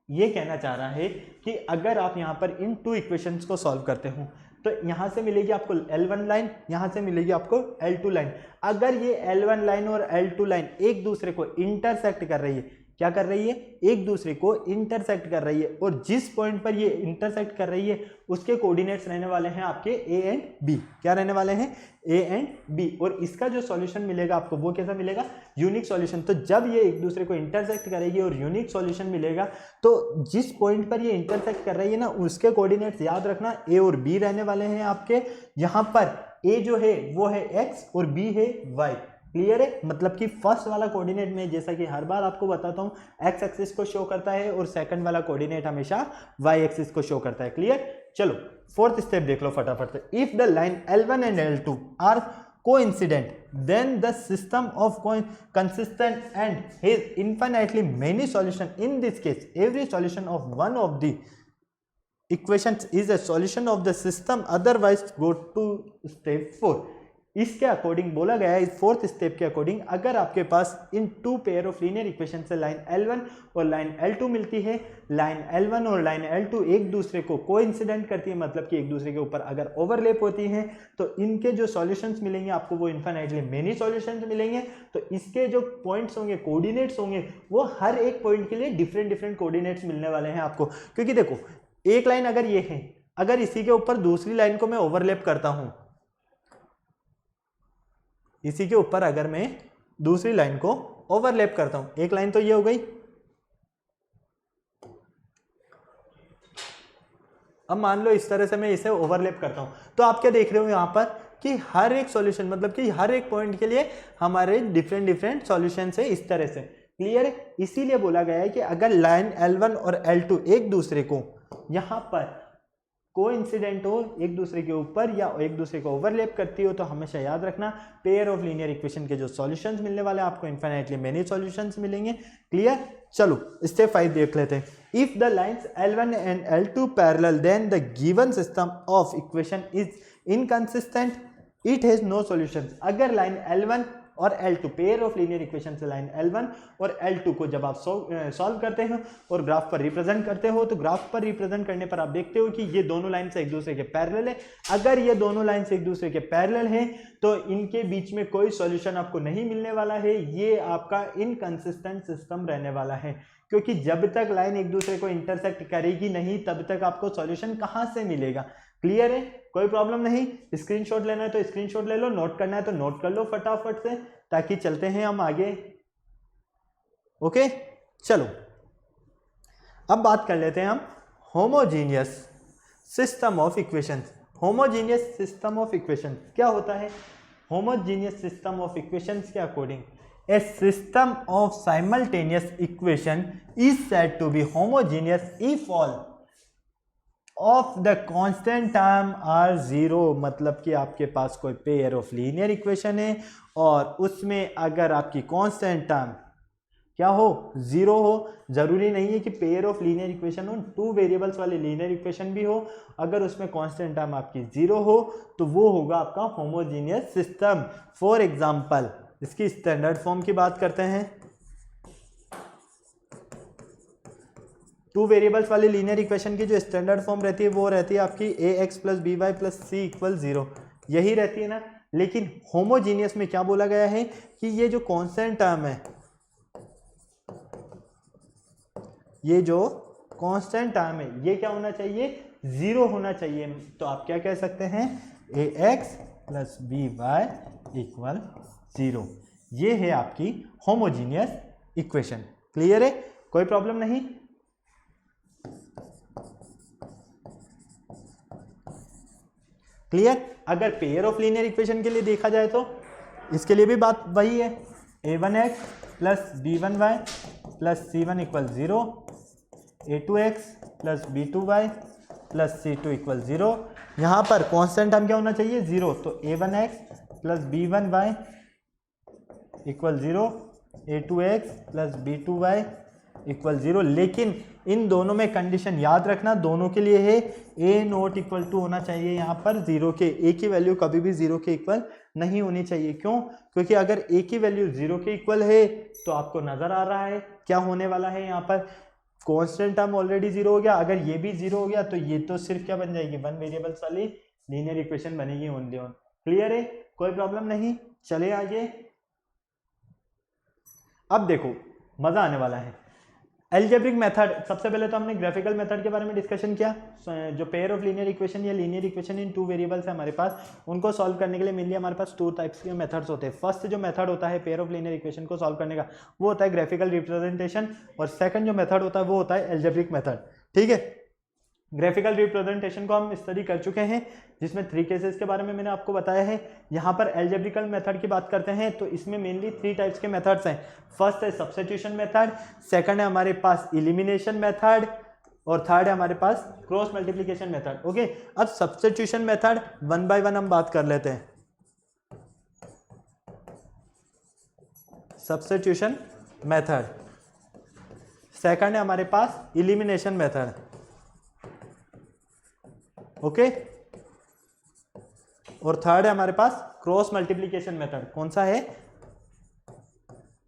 ये कहना चाह रहा है कि अगर आप यहां पर इन टू इक्वेशंस को सॉल्व करते हो तो यहां से मिलेगी आपको L1 लाइन, यहां से मिलेगी आपको L2 लाइन। अगर ये L1 लाइन और L2 लाइन एक दूसरे को इंटरसेक्ट कर रही है, क्या कर रही है, एक दूसरे को इंटरसेक्ट कर रही है, और जिस पॉइंट पर ये इंटरसेक्ट कर रही है उसके कोऑर्डिनेट्स रहने वाले हैं आपके A एंड B। क्या रहने वाले हैं, A एंड B, और इसका जो सॉल्यूशन मिलेगा आपको वो कैसा मिलेगा, यूनिक सॉल्यूशन। तो जब ये एक दूसरे को इंटरसेक्ट करेगी और यूनिक सॉल्यूशन मिलेगा, तो जिस पॉइंट पर ये इंटरसेक्ट कर रही है ना, उसके कोऑर्डिनेट्स याद रखना A और B रहने वाले हैं आपके। यहाँ पर A जो है वो है x और B है y। क्लियर है, मतलब कि फर्स्ट वाला कोऑर्डिनेट में, जैसा कि हर बार आपको बताता हूं, एक्स एक्सिस को शो करता है, और सेकंड वाला कोऑर्डिनेट हमेशा वाई एक्सिस को शो करता है। क्लियर, चलो फोर्थ स्टेप देख लो फटाफट से। If the line L1 and L2 are coincident, then the system of consistent and has infinitely many solution. In this case every solution of one of the equations is a solution of the system, otherwise go to step 4। इसके अकॉर्डिंग बोला गया है, इस फोर्थ स्टेप के अकॉर्डिंग, अगर आपके पास इन two pair of linear equation से लाइन L1 और लाइन L2 मिलती है, लाइन L1 और लाइन L2 एक दूसरे को कोइंसिडेंट करती है, मतलब कि एक दूसरे के ऊपर अगर ओवरलैप होती हैं, तो इनके जो सॉल्यूशंस मिलेंगे आपको वो इनफाइनाइटली मेनी सॉल्यूशंस मिलेंगे। तो इसके जो पॉइंट्स होंगे, कोऑर्डिनेट्स होंगे, वो हर एक पॉइंट के लिए डिफरेंट डिफरेंट कोऑर्डिनेट्स मिलने वाले हैं आपको। क्योंकि देखो, एक लाइन अगर ये है, अगर इसी के ऊपर दूसरी लाइन को मैं ओवरलैप करता हूं, इसी के ऊपर अगर मैं दूसरी लाइन को ओवरलैप करता हूं, एक लाइन तो ये हो गई, अब मान लो इस तरह से मैं इसे ओवरलैप करता हूं, तो आप क्या देख रहे हो यहां पर कि हर एक सॉल्यूशन, मतलब कि हर एक पॉइंट के लिए हमारे डिफरेंट डिफरेंट सॉल्यूशन है इस तरह से। क्लियर है, इसीलिए बोला गया है कि अगर लाइन L1 और L2 एक दूसरे को यहां पर कोइंसिडेंट हो, एक दूसरे के ऊपर या एक दूसरे को ओवरलैप करती हो, तो हमेशा याद रखना पेयर ऑफ लीनियर इक्वेशन के जो सॉल्यूशंस मिलने वाले आपको इनफाइनाइटली मेनी सॉल्यूशंस मिलेंगे। क्लियर, चलो स्टेप 5 देख लेते हैं। If the lines L1 and L2 parallel, then the given system of equation is inconsistent, it has no solutions. अगर लाइन L1 और L2 pair of linear equation से लाइन L1 और L2 को जब आप सॉल्व करते हो और ग्राफ पर रिप्रेजेंट करते हो, तो ग्राफ पर रिप्रेजेंट करने पर आप देखते हो कि ये दोनों लाइन्स एक दूसरे के पैरेलल है। अगर ये दोनों लाइन्स एक दूसरे के पैरेलल हैं तो इनके बीच में कोई सॉल्यूशन आपको नहीं मिलने वाला है, ये आपका इनकंसिस्टेंट सिस्टम रहने वाला है। क्योंकि जब तक लाइन एक दूसरे को इंटरसेक्ट करेगी नहीं, तब तक आपको सॉल्यूशन कहां से मिलेगा। क्लियर है, कोई प्रॉब्लम नहीं। स्क्रीनशॉट लेना है तो स्क्रीनशॉट ले लो, नोट करना है तो नोट कर लो फटाफट से, ताकि चलते हैं हम आगे। ओके, चलो अब बात कर लेते हैं हम homogeneous system of equations. Homogeneous system of equations क्या होता है? होमोजीनियस सिस्टम ऑफ इक्वेशंस के according a system of simultaneous equation is said to be homogeneous if all of the constant term are zero। मतलब कि आपके पास कोई पेयर ऑफ लीनियर इक्वेशन है और उसमें अगर आपकी कांस्टेंट टर्म क्या हो, जीरो हो। जरूरी नहीं है कि पेयर ऑफ लीनियर इक्वेशन हो, टू वेरिएबल्स वाले लीनियर इक्वेशन भी हो, अगर उसमें कांस्टेंट टर्म आपकी जीरो हो तो वो होगा आपका होमोजीनियस सिस्टम। फॉर एग्जांपल इसकी स्टैंडर्ड फॉर्म की बात करते हैं। टू वेरिएबल्स वाली लीनियर इक्वेशन की जो स्टैंडर्ड फॉर्म रहती है वो रहती है आपकी A X plus B Y plus C equal 0, यही रहती है ना। लेकिन होमोजीनियस में क्या बोला गया है कि ये जो कांस्टेंट टर्म है, ये जो कांस्टेंट टर्म है ये क्या होना चाहिए, 0 होना चाहिए। तो आप क्या कह सकते हैं, A X plus B Y equal 0, ये है आपकी होमोजीनियस इक्वेशन। क्लियर है, कोई प्रॉब्लम नहीं। क्लियर। अगर पेयर ऑफ लीनियर इक्वेशन के लिए देखा जाए तो इसके लिए भी बात वही है, a1x plus b1y plus c1 equal 0, a2x plus b2y plus c2 equal 0। यहाँ पर कांस्टेंट टर्म क्या होना चाहिए, 0। तो a1x plus b1y equal 0, a2x plus b2y equal 0। लेकिन इन दोनों में कंडीशन याद रखना, दोनों के लिए है a नॉट इक्वल टू होना चाहिए यहाँ पर 0 के। a की वैल्यू कभी भी 0 के इक्वल नहीं होनी चाहिए। क्यों? क्योंकि अगर a की वैल्यू 0 के इक्वल है तो आपको नजर आ रहा है क्या होने वाला है, यहाँ पर कांस्टेंट टर्म ऑलरेडी 0 हो गया। अगर ये भी 0 हो गया तो ये तो सिर्फ क्या बन जाएगी, वन वेरिएबल्स वाली लीनियर इक्वेशन बनेगी ओनली ऑन। क्लियर है, कोई प्रॉब्लम नहीं। चले आगे। अब देखो मजा आने वाला है। एल्जेब्रिक मेथड, सबसे पहले तो हमने ग्राफिकल मेथड के बारे में डिस्कशन किया। जो पेयर ऑफ लीनियर इक्वेशन या लीनियर इक्वेशन इन टू वेरिएबल्स है हमारे पास, उनको सॉल्व करने के लिए मेनली हमारे पास 2 टाइप्स के मेथड्स होते हैं। फर्स्ट जो मेथड होता है पेयर ऑफ लीनियर इक्वेशन को सॉल्व करने का, वो होता है ग्राफिकल रिप्रेजेंटेशन। और सेकंड जो मेथड होता है वो होता है एल्जेब्रिक मेथड। ठीक है, ग्राफिकल रिप्रेजेंटेशन को हम स्टडी कर चुके हैं, जिसमें 3 केसेस के बारे में मैंने आपको बताया है। यहाँ पर एल्जेब्रिकल मेथड की बात करते हैं तो इसमें मेनली 3 टाइप्स के मेथड्स हैं। फर्स्ट है सब्स्टिट्यूशन मेथड, सेकंड है हमारे पास एलिमिनेशन मेथड, और थर्ड है हमारे पास क्रॉस मल्टीप्लिकेशन मेथड। ओके, अब सब्स्टिट्यूशन मेथड 1 बाय 1 हम बात कर लेते हैं। सब्स्टिट्यूशन मेथड, सेकंड है हमारे पास एलिमिनेशन मेथड। ओके, और थर्ड है हमारे पास क्रॉस मल्टीप्लिकेशन मेथड। कौन सा है?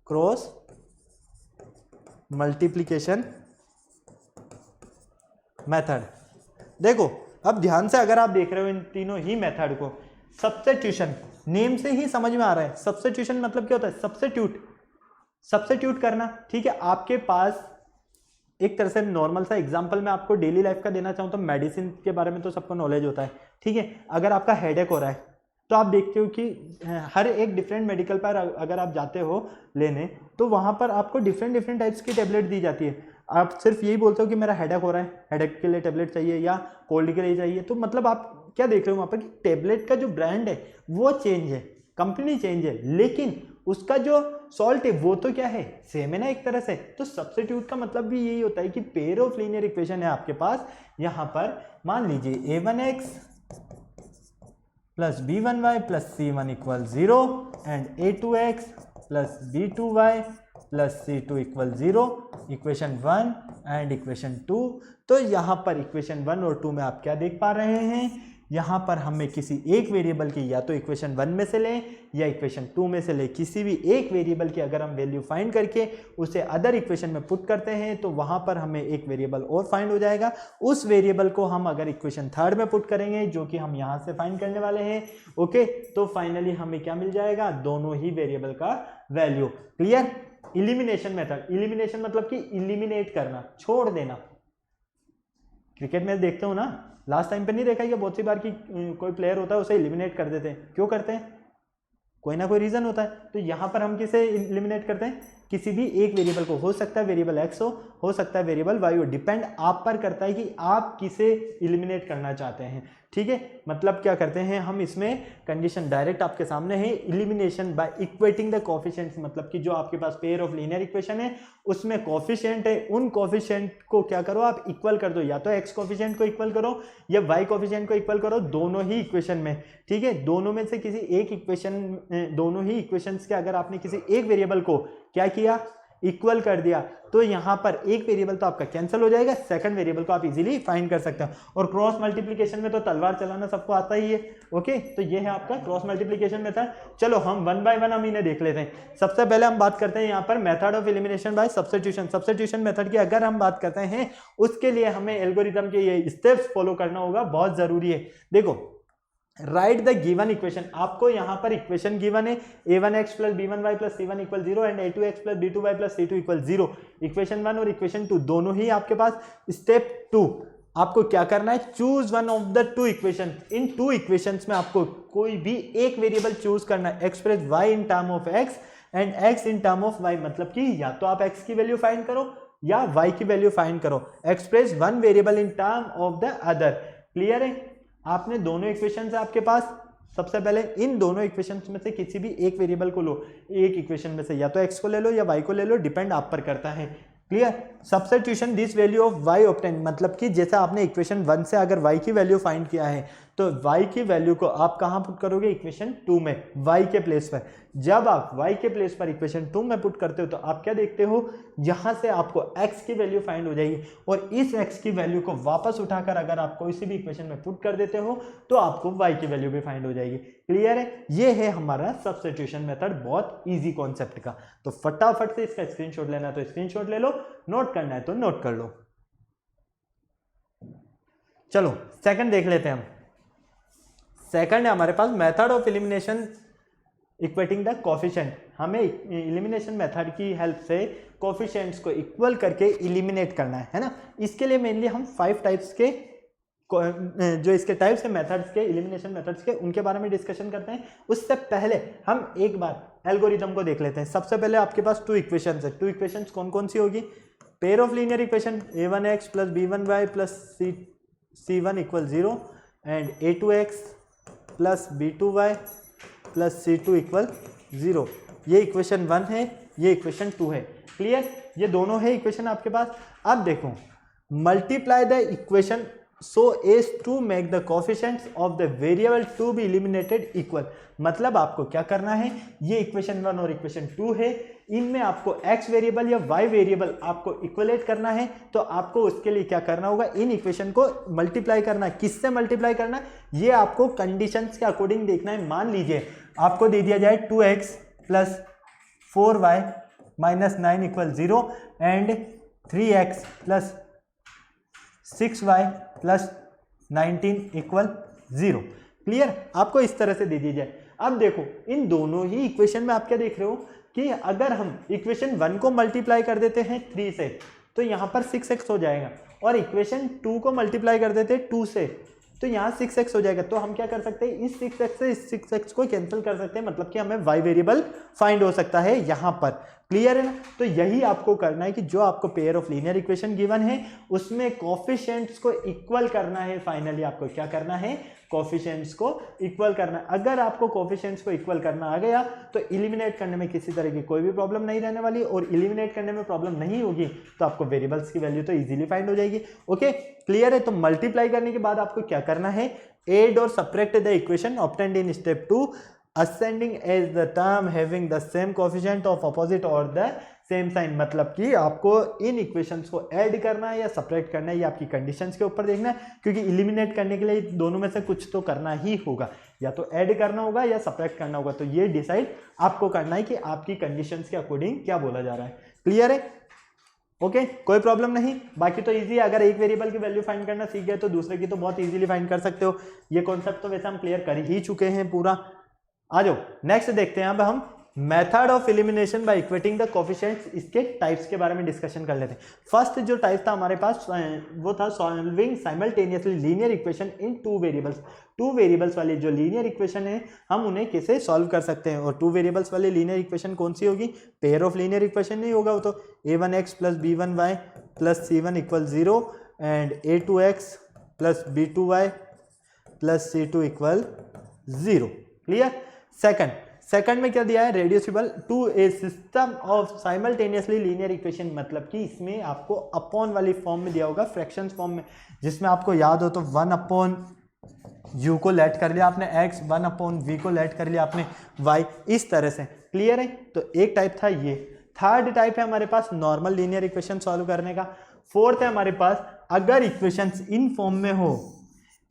Cross multiplication method. देखो अब ध्यान से अगर आप देख रहे हो इन तीनों ही मेथड को, सब्स्टिट्यूशन नेम से ही समझ में आ रहा है। सब्स्टिट्यूशन मतलब क्या होता है, सब्स्टिट्यूट करना। ठीक है, आपके पास एक तरह से नॉर्मल सा एग्जांपल मैं आपको डेली लाइफ का देना चाहूँ तो मेडिसिन के बारे में तो सबको नॉलेज होता है। ठीक है, अगर आपका हेडेक हो रहा है तो आप देखते हो कि हर एक डिफरेंट मेडिकल पर अगर आप जाते हो लेने, तो वहाँ पर आपको डिफरेंट टाइप्स की टेबलेट दी जाती है। आप सिर्फ यही बोलते हो कि मेरा हेडेक हो रहा है, हेडेक के लिए टेबलेट चाहिए या कोल्ड के लिए चाहिए। तो मतलब आप क्या देख रहे हो वहाँ पर कि टेबलेट का जो ब्रांड है वो चेंज है, कंपनी चेंज है, लेकिन उसका जो सॉल्ट है वो तो क्या है, सेम है ना एक तरह से। तो सब्स्टिट्यूट का मतलब भी यही होता है कि पेयर ऑफ लीनियर इक्वेशन है आपके पास। यहां पर मान लीजिए a1x plus b1y plus c1 equal 0 and a2x plus b2y plus c2 equal 0, equation 1 and equation 2। तो यहां पर इक्वेशन 1 और 2 में आप क्या देख पा रहे हैं, यहाँ पर हमें किसी एक वेरिएबल की या तो इक्वेशन 1 में से लें या इक्वेशन 2 में से लें, किसी भी एक वेरिएबल की अगर हम वैल्यू फाइंड करके उसे अदर इक्वेशन में पुट करते हैं तो वहाँ पर हमें एक वेरिएबल और फाइंड हो जाएगा। उस वेरिएबल को हम अगर इक्वेशन 3 में पुट करेंगे, जो कि हम यहाँ से फाइंड करने वाले हैं, ओके, तो फाइनली हमें क्या मिल जाएगा, दोनों ही वेरिएबल का value. Clear. Elimination method, elimination मतलब कि इलिमिनेट करना, छोड़ देना। क्रिकेट मैच देखते हो ना, लास्ट टाइम पे नहीं देखा कि बहुत सी बार कि कोई प्लेयर होता है उसे एलिमिनेट कर देते हैं। क्यों करते हैं? कोई ना कोई रीजन होता है। तो यहाँ पर हम किसे एलिमिनेट करते हैं, किसी भी एक वेरिएबल को। हो सकता है वेरिएबल एक्स हो सकता है वेरिएबल वाई हो, डिपेंड आप पर करता है कि आप किसे एलिमिनेट करना चाहते हैं। ठीक है, मतलब क्या करते हैं हम, इसमें कंडीशन डायरेक्ट आपके सामने है, elimination by equating the coefficients. मतलब कि जो आपके पास पेयर ऑफ लीनियर इक्वेशन है उसमें कोफिशिएंट है, उन कोफिशिएंट को क्या करो आप, इक्वल कर दो। या तो एक्स कोफिशिएंट को इक्वल करो या वाई कोफिशिएंट को इक्वल करो, दोनों ही इक्वेशन में। ठीक है, दोनों में से किसी एक इक्वेशन, दोनों ही इक्वेशंस के अगर आपने किसी एक वेरिएबल को क्या किया, इक्वल कर दिया तो यहाँ पर एक वेरिएबल तो आपका कैंसिल हो जाएगा, सेकंड वेरिएबल को आप इजीली फाइंड कर सकते हो। और क्रॉस मल्टीप्लिकेशन में तो तलवार चलाना सबको आता ही है। ओके, तो ये है आपका क्रॉस मल्टीप्लिकेशन मेथड। चलो हम वन बाय वन हम इन्हें देख लेते हैं। सबसे पहले हम बात करते हैं यहाँ पर method of elimination by substitution. Substitution method की अगर हम बात करते हैं उसके लिए हमें एल्गोरिथम के ये स्टेप्स फॉलो करना होगा, बहुत जरूरी है। देखो, राइट द गिवन इक्वेशन, आपको यहाँ पर इक्वेशन गिवन है a1x plus b1y plus c1 equal 0 and a2x plus b2y plus c2 equal 0। Equation 1 और इक्वेशन 2 दोनों ही आपके पास। स्टेप 2, आपको क्या करना है, choose one of the two equation. In two equations में आपको कोई भी एक वेरिएबल चूज करना है। Express y in term of x and x in term of y, मतलब कि या तो आप x की वैल्यू फाइंड करो या y की वैल्यू फाइंड करो। Express one variable in term of the other. Clear है? आपने दोनों इक्वेशन है आपके पास। सबसे पहले इन दोनों इक्वेशंस में से किसी भी एक वेरिएबल को लो। एक इक्वेशन में से या तो x को ले लो या y को ले लो, डिपेंड आप पर करता है। Clear? Substitution this value of y obtain, मतलब कि जैसे आपने इक्वेशन 1 से अगर y की वैल्यू फाइंड किया है तो y की वैल्यू को आप कहां पुट करोगे, इक्वेशन 2 में, y के प्लेस पर। जब आप y के प्लेस पर इक्वेशन 2 में पुट करते हो तो आप क्या देखते हो, यहां से आपको x की वैल्यू फाइंड हो जाएगी और इस x की वैल्यू को वापस उठाकर अगर आप कोई भी इक्वेशन में पुट कर देते हो तो आपको y की वैल्यू भी फाइंड हो जाएगी। क्लियर है? ये है हमारा सब्स्टिट्यूशन मेथड, बहुत ईजी कॉन्सेप्ट का। तो फटाफट से इसका स्क्रीनशॉट लेना है तो स्क्रीनशॉट ले लो, नोट करना है तो नोट कर लो। चलो सेकंड देख लेते हैं हम। सेकंड है हमारे पास method of elimination equating the coefficient. हमें एलिमिनेशन मेथड की हेल्प से कोफिशिएंट्स को इक्वल करके एलिमिनेट करना है ना। इसके लिए मेनली हम 5 टाइप्स के जो इसके टाइप्स है मेथड्स के, एलिमिनेशन मेथड्स के, उनके बारे में डिस्कशन करते हैं। उससे पहले हम एक बार एल्गोरिथम को देख लेते हैं। सबसे पहले आपके पास 2 इक्वेशंस है। 2 इक्वेशंस कौन कौन सी होगी, pair of linear equation a1x plus b1y plus c1 equal 0 and a2x plus b2y plus c2 equal 0। ये इक्वेशन 1 है, ये इक्वेशन 2 है। क्लियर? ये दोनों है इक्वेशन आपके पास। अब देखो, multiply the equation so as to make the coefficients of the variable to be eliminated equal। मतलब आपको क्या करना है, ये इक्वेशन 1 और इक्वेशन 2 है, इनमें आपको x वेरिएबल या y वेरिएबल आपको इक्वलेट करना है। तो आपको उसके लिए क्या करना होगा, इन इक्वेशन को मल्टीप्लाई करना है। किससे मल्टीप्लाई करना है, ये आपको कंडीशंस के अकॉर्डिंग देखना है। मान लीजिए आपको दे दिया जाए 2x plus 4y minus 9 equal 0 and 3x plus 6y plus 19 equal 0। Clear? आपको इस तरह से दे दी जाए। अब देखो, इन दोनों ही इक्वेशन में आप क्या देख रहे हो कि अगर हम इक्वेशन 1 को मल्टीप्लाई कर देते हैं 3 से तो यहाँ पर 6x हो जाएगा, और इक्वेशन 2 को मल्टीप्लाई कर देते हैं 2 से तो यहाँ 6x हो जाएगा। तो हम क्या कर सकते हैं, इस 6x से इस 6x को कैंसिल कर सकते हैं, मतलब कि हमें y वेरिएबल फाइंड हो सकता है यहाँ पर। क्लियर है ना? तो यही आपको करना है कि जो आपको pair of linear equation given है उसमें कोफिशिएंट्स को इक्वल करना है। फाइनली आपको क्या करना है, कोफिशिएंट्स को इक्वल करना है। अगर आपको कोफिशिएंट्स को इक्वल करना आ गया तो एलिमिनेट करने में किसी तरह की कोई भी प्रॉब्लम नहीं रहने वाली, और एलिमिनेट करने में प्रॉब्लम नहीं होगी तो आपको वेरिएबल्स की वैल्यू तो इजीली फाइंड हो जाएगी। ओके, क्लियर है? तो मल्टीप्लाई करने के बाद आपको क्या करना है, एड और subtract the equation obtained in step 2 ascending as the term having the same coefficient of opposite or the same sign। मतलब कि आपको इन इक्वेशंस को ऐड करना है या सब्ट्रैक्ट करना है, ये आपकी कंडीशंस के ऊपर देखना है, क्योंकि एलिमिनेट करने के लिए दोनों में से कुछ तो करना ही होगा, या तो ऐड करना होगा या सब्ट्रैक्ट करना होगा। तो ये डिसाइड आपको करना है कि आपकी कंडीशंस के अकॉर्डिंग क्या बोला जा रहा है। क्लियर है? ओके, कोई प्रॉब्लम नहीं। बाकी तो इजी है, अगर एक वेरिएबल की वैल्यू फाइंड करना सीख गए तो दूसरे की तो बहुत इजीली फाइंड कर सकते हो। ये कॉन्सेप्ट तो वैसे हम क्लियर कर ही चुके हैं पूरा। आ जाओ नेक्स्ट देखते हैं। अब हम method of elimination by equating the coefficients, इसके टाइप्स के बारे में डिस्कशन कर लेते हैं। फर्स्ट जो टाइप था हमारे पास वो था solving simultaneously linear equation in 2 variables. 2 variables वाली जो लीनियर इक्वेशन है हम उन्हें कैसे सॉल्व कर सकते हैं। और 2 वेरिएबल्स वाली लीनियर इक्वेशन कौन सी होगी, पेयर ऑफ लीनियर इक्वेशन नहीं होगा वो तो a1x plus b1y plus c1 equal 0 and a2x plus b2y plus c2 equal 0। Clear? Second में क्या दिया है, reducible to a system of simultaneously linear equation. मतलब कि इसमें आपको अपॉन वाली फॉर्म में दिया होगा, फ्रैक्शंस फॉर्म में, जिसमें आपको याद हो तो 1 अपॉन u को लेट कर लिया आपने x, 1 अपॉन v को लेट कर लिया आपने y, इस तरह से। क्लियर है? तो एक टाइप था ये। थर्ड टाइप है हमारे पास नॉर्मल लीनियर इक्वेशन सॉल्व करने का। फोर्थ है हमारे पास अगर इक्वेशंस इन फॉर्म में हो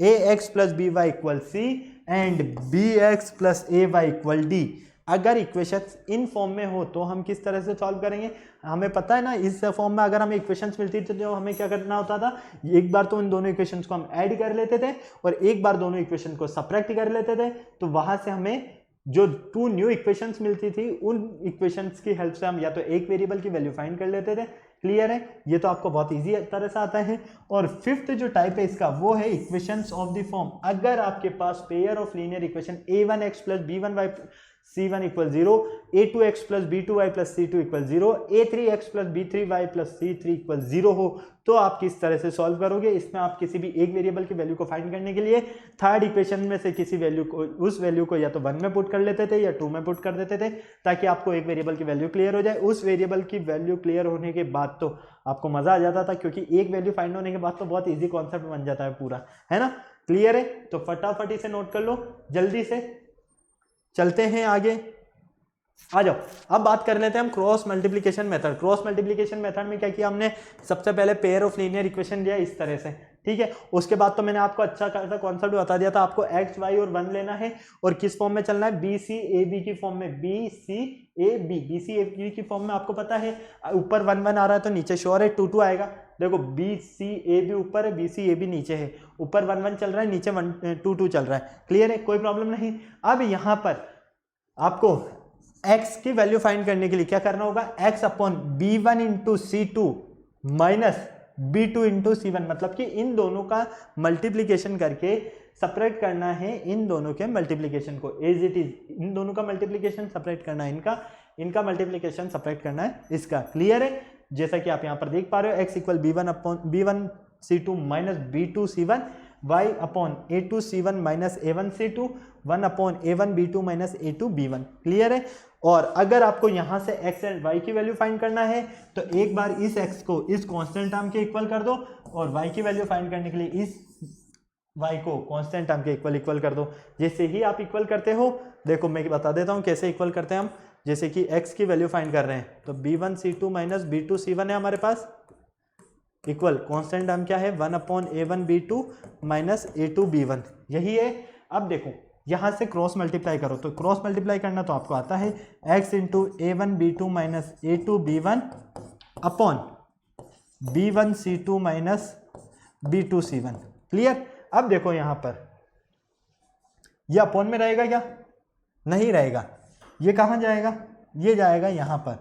ax plus B Y equal C and B X plus A Y equal D, अगर इक्वेशंस इन फॉर्म में हो तो हम किस तरह से सॉल्व करेंगे। हमें पता है ना इस फॉर्म में अगर हमें इक्वेशंस मिलती थी तो हमें क्या करना होता था, एक बार तो इन दोनों इक्वेशंस को हम ऐड कर लेते थे और एक बार दोनों इक्वेशन को सब्ट्रैक्ट कर लेते थे, तो वहां से हमें जो 2 न्यू इक्वेशंस मिलती थी उन इक्वेशंस की हेल्प से हम या तो एक वेरिएबल की वैल्यू फाइंड कर लेते थे। क्लियर है, ये तो आपको बहुत इजी तरह से आता है। और फिफ्थ जो टाइप है इसका वो है इक्वेशंस ऑफ द फॉर्म, अगर आपके पास pair of linear equation a1x plus b1y c1 equal 0, a2x plus b2y plus c2 equal 0, a3x plus b3y plus c3 equal 0 हो तो आप किस तरह से सॉल्व करोगे। इसमें आप किसी भी एक वेरिएबल की वैल्यू को फाइंड करने के लिए थर्ड इक्वेशन में से किसी वैल्यू को, उस वैल्यू को या तो 1 में पुट कर लेते थे या 2 में पुट कर देते थे ताकि आपको एक वेरिएबल की वैल्यू क्लियर हो जाए। उस वेरिएबल की वैल्यू क्लियर होने के बाद तो आपको मजा आ जाता था, क्योंकि एक वैल्यू फाइंड होने के बाद तो बहुत ईजी कॉन्सेप्ट बन जाता है पूरा, है ना। क्लियर है, तो फटाफट इसे नोट कर लो, जल्दी से चलते हैं आगे। आ जाओ, अब बात कर लेते हैं हम cross multiplication method. Cross multiplication method में क्या किया हमने, सबसे पहले पेयर ऑफ लीनियर इक्वेशन लिया इस तरह से, ठीक है। उसके बाद तो मैंने आपको अच्छा खासा कॉन्सेप्ट बता दिया था, आपको x y और 1 लेना है और किस फॉर्म में चलना है, बी सी ए बी की फॉर्म में, बी सी ए बी की फॉर्म में। आपको पता है ऊपर 1 1 आ रहा है तो नीचे श्योर है 2 2 आएगा। देखो बी सी ए बी ऊपर है, बी सी ए बी नीचे है, ऊपर 1 1 चल रहा है, नीचे 2 2 चल रहा है। क्लियर है, कोई प्रॉब्लम नहीं। अब यहाँ पर आपको x की वैल्यू फाइंड करने के लिए क्या करना होगा, x upon b1 into c2 minus b2 into c1, मतलब कि इन दोनों का मल्टीप्लीकेशन करके सेपरेट करना है इन दोनों के मल्टीप्लीकेशन को, एज इट इज। इन दोनों का मल्टीप्लीकेशन सेपरेट करना है इनका मल्टीप्लीकेशन सेपरेट करना है इसका। क्लियर है, जैसा कि आप यहां पर देख पा रहे हो, x equal b1 upon b1 c2 minus b2 c1, y upon a2 c1 minus a1 c2, 1 upon a1 b2 minus a2 b1। Clear है। और अगर आपको यहां से x एंड y की वैल्यू फाइंड करना है तो एक बार इस x को इस कांस्टेंट टर्म के इक्वल कर दो और y की वैल्यू फाइंड करने के लिए इस y को कांस्टेंट टर्म के इक्वल कर दो। जैसे ही आप इक्वल करते हो, देखो मैं बता देता हूं कैसे इक्वल करते हैं हम। जैसे कि x की वैल्यू फाइंड कर रहे हैं तो b1 c2 minus b2 c1 है हमारे पास, इक्वल कांस्टेंट टर्म क्या है, 1 upon a1 b2 minus a2 b1, यही है। अब देखो यहां से क्रॉस मल्टीप्लाई करो, तो क्रॉस मल्टीप्लाई करना तो आपको आता है, x into a1 b2 minus a2 b1 upon b1 c2 minus b2 c1। Clear. अब देखो यहां पर ये अपॉन में रहेगा क्या, नहीं रहेगा, ये कहां जाएगा, ये जाएगा यहां पर,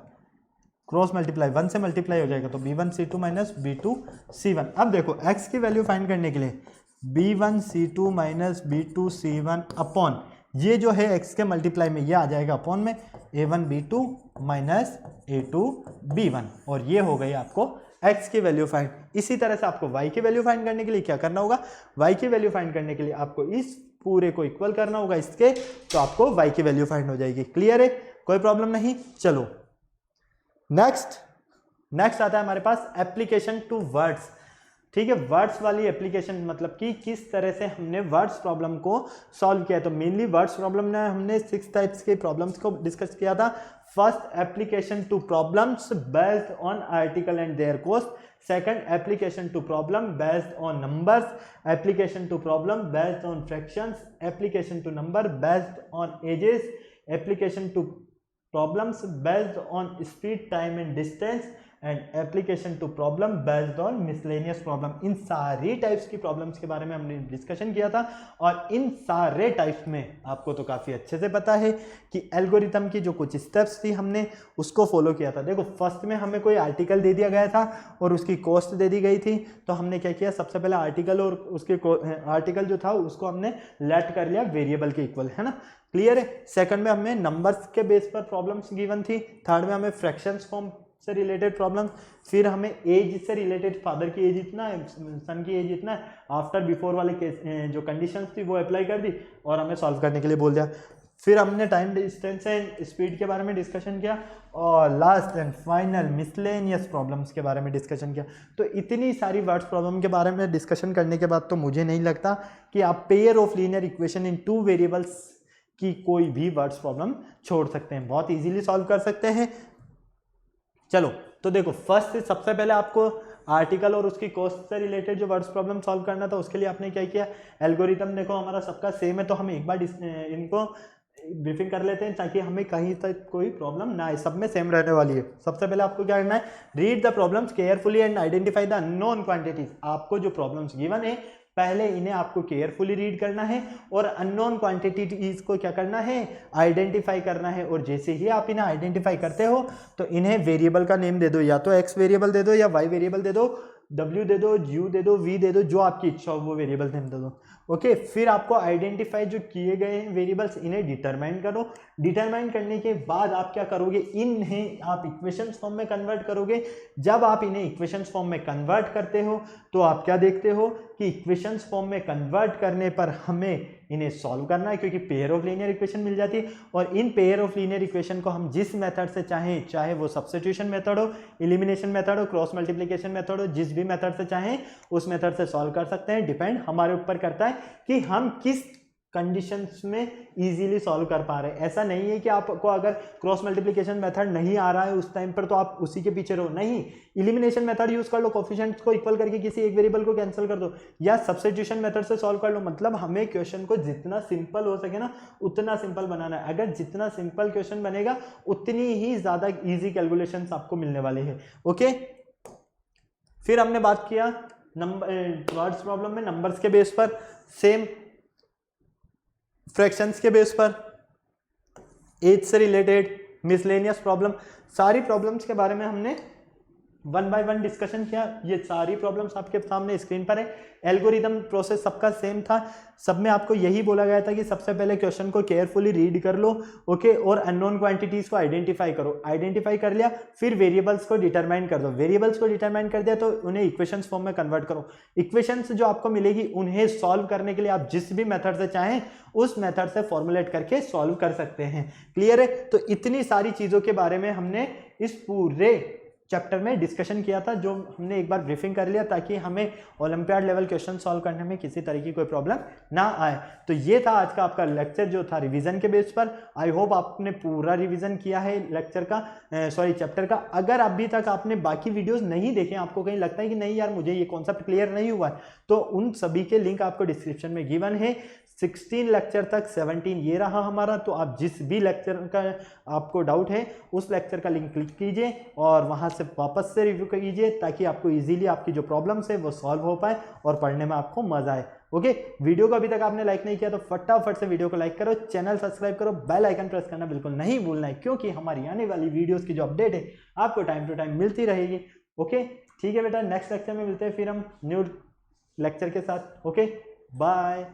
क्रॉस मल्टीप्लाई 1 से मल्टीप्लाई हो जाएगा तो b1 c2 minus b2 c1। अब देखो x की वैल्यू फाइंड करने के लिए b1 c2 minus b2 c1 upon, ये जो है x के मल्टीप्लाई में ये आ जाएगा अपॉन में a1 b2 minus a2 b1, और ये हो गई आपको x की वैल्यू फाइंड। इसी तरह से आपको y की वैल्यू फाइंड करने के लिए क्या करना होगा, y की वैल्यू फाइंड करने के लिए आपको इस पूरे को इक्वल करना होगा इसके, तो आपको y की वैल्यू फाइंड हो जाएगी। क्लियर है, कोई प्रॉब्लम नहीं। चलो नेक्स्ट आता है हमारे पास एप्लीकेशन टू वर्ड्स। ठीक है, वर्ड्स वाली एप्लीकेशन, मतलब कि किस तरह से हमने वर्ड्स प्रॉब्लम को सॉल्व किया है। तो मेनली वर्ड्स प्रॉब्लम में हमने 6 टाइप्स के प्रॉब्लम्स को डिस्कस किया था। First, application to problems based on article and their cost. Second, application to problem based on numbers. Application to problem based on fractions. Application to number based on ages. Application to problems based on speed, time and distance, and application to problem based on miscellaneous problem। इन सारी टाइप्स की प्रॉब्लम्स के बारे में हमने डिस्कशन किया था, और इन सारे टाइप्स में आपको तो काफ़ी अच्छे से पता है कि एल्गोरिथम की जो कुछ स्टेप्स थी हमने उसको फॉलो किया था। देखो फर्स्ट में हमें कोई आर्टिकल दे दिया गया था और उसकी कॉस्ट दे दी गई थी, तो हमने क्या किया, सबसे पहले आर्टिकल और उसके आर्टिकल जो था उसको हमने लेट कर लिया वेरिएबल के इक्वल, है ना। क्लियर है। सेकंड में हमें नंबर्स के बेस पर प्रॉब्लम्स गिवन थी। थर्ड में हमें फ्रैक्शंस फॉर्म से रिलेटेड प्रॉब्लम, फिर हमें एज से रिलेटेड, फादर की एज इतना है, सन की एज इतना है, आफ्टर बिफोर वाले केस जो कंडीशंस थी वो अप्लाई कर दी और हमें सॉल्व करने के लिए बोल दिया। फिर हमने टाइम, डिस्टेंस एंड स्पीड के बारे में डिस्कशन किया, और last and final miscellaneous problems के बारे में डिस्कशन किया। तो इतनी सारी वर्ड्स प्रॉब्लम के बारे में डिस्कशन करने के बाद तो मुझे नहीं लगता कि आप pair of linear equation in 2 variables की कोई भी वर्ड्स प्रॉब्लम छोड़ सकते हैं, बहुत इजीली सॉल्व कर सकते हैं। चलो तो देखो, फर्स्ट सबसे पहले आपको आर्टिकल और उसकी कॉस्ट से रिलेटेड जो वर्ड्स प्रॉब्लम सॉल्व करना था, उसके लिए आपने क्या किया, एल्गोरिथम देखो हमारा सबका सेम है, तो हम एक बार इनको ब्रीफिंग कर लेते हैं ताकि हमें कहीं तक कोई प्रॉब्लम ना आए, सब में सेम रहने वाली है। सबसे पहले आपको क्या करना है, read the problems carefully and identify the unknown quantities. आपको जो प्रॉब्लम्स गिवन है पहले इन्हें आपको केयरफुली रीड करना है और अननोन क्वांटिटीज को क्या करना है, आइडेंटिफाई करना है। और जैसे ही आप इन्हें आइडेंटिफाई करते हो तो इन्हें वेरिएबल का नेम दे दो, या तो एक्स वेरिएबल दे दो या वाई वेरिएबल दे दो, w दे दो, u दे दो, v दे दो, जो आपकी इच्छा हो वो वेरिएबल नेम दे दो। ओके, फिर आपको आइडेंटिफाई जो किए गए हैं वेरिएबल्स, इन्हें डिटरमाइन करो। डिटरमाइन करने के बाद आप क्या करोगे, इन्हें आप इक्वेशंस फॉर्म में कन्वर्ट करोगे। जब आप इन्हें इक्वेशंस फॉर्म में कन्वर्ट करते हो तो आप क्या देखते हो कि इक्वेशंस फॉर्म में कन्वर्ट करने पर हमें इन्हें सॉल्व करना है, क्योंकि पेयर ऑफ लीनियर इक्वेशन मिल जाती है। और in pair of linear equation को हम जिस मेथड से चाहें, चाहे वो सब्स्टिट्यूशन मेथड हो, एलिमिनेशन मेथड हो, क्रॉस मल्टीप्लिकेशन मेथड हो, जिस भी मेथड से चाहें उस मेथड से सॉल्व कर सकते हैं। डिपेंड हमारे ऊपर करता है कि हम किस कंडीशंस में इजीली सॉल्व कर पा रहे हैं। ऐसा नहीं है कि आपको अगर क्रॉस मल्टीप्लिकेशन मेथड नहीं आ रहा है उस टाइम पर तो आप उसी के पीछे रहो, नहीं, एलिमिनेशन मेथड यूज कर लो, कोफिशिएंट्स को इक्वल करके किसी एक वेरिएबल को कैंसिल कर दो, या सब्स्टिट्यूशन मेथड से सॉल्व कर लो। मतलब हमें क्वेश्चन को जितना सिंपल हो सके ना उतना सिंपल बनाना है। अगर जितना सिंपल क्वेश्चन बनेगा उतनी ही ज्यादा इजी कैलकुलेशंस आपको मिलने वाले हैं। ओके, फिर हमने बात किया नंबर वर्ड्स प्रॉब्लम में नंबर्स के बेस पर, सेम फ्रैक्शंस के बेस पर, एज से रिलेटेड, मिसलेनियस प्रॉब्लम, सारी प्रॉब्लम्स के बारे में हमने वन बाय वन डिस्कशन किया। ये सारी प्रॉब्लम्स आपके सामने स्क्रीन पर है। एल्गोरिदम प्रोसेस सबका सेम था, सब में आपको यही बोला गया था कि सबसे पहले क्वेश्चन को केयरफुली रीड कर लो, ओके, और अननोन क्वांटिटीज को आइडेंटिफाई करो। आइडेंटिफाई कर लिया, फिर वेरिएबल्स को डिटरमाइन कर दो। वेरिएबल्स को डिटरमाइन कर दिया तो उन्हें इक्वेशंस फॉर्म में कन्वर्ट करो। इक्वेशंस जो आपको मिलेगी उन्हें सॉल्व करने के लिए आप जिस भी मेथड से चाहें उस मेथड से फॉर्मुलेट करके सॉल्व कर सकते हैं। क्लियर है? तो इतनी सारी चीजों के बारे में हमने इस पूरे चैप्टर में डिस्कशन किया था, जो हमने एक बार ब्रीफिंग कर लिया ताकि हमें ओलंपियाड लेवल क्वेश्चन सॉल्व करने में किसी तरह की कोई प्रॉब्लम ना आए। तो ये था आज का आपका लेक्चर जो था रिवीजन के बेस पर। आई होप आपने पूरा रिवीजन किया है लेक्चर का, चैप्टर का। अगर अभी तक आपने बाकी वीडियोस नहीं देखे, आपको कहीं लगता है कि नहीं यार मुझे ये कॉन्सेप्ट क्लियर नहीं हुआ है, तो उन सभी के लिंक आपको डिस्क्रिप्शन में गिवन है। 16 लेक्चर तक 17 ये रहा हमारा। तो आप जिस भी लेक्चर का आपको डाउट है उस लेक्चर का लिंक क्लिक कीजिए और वहां से वापस से रिव्यू कीजिए ताकि आपको इजीली आपकी जो प्रॉब्लम्स है वो सॉल्व हो पाए और पढ़ने में आपको मजा आए। ओके, वीडियो को अभी तक आपने लाइक नहीं किया तो फटाफट से वीडियो को लाइक करो, चैनल सब्सक्राइब करो, बेल आइकन प्रेस करना बिल्कुल नहीं भूलना है, क्योंकि हमारी आने वाली वीडियोस की जो अपडेट है आपको टाइम टू टाइम मिलती रहेगी। ओके, ठीक है बेटा, नेक्स्ट लेक्चर में मिलते हैं फिर हम न्यू लेक्चर के साथ। Okay, bye.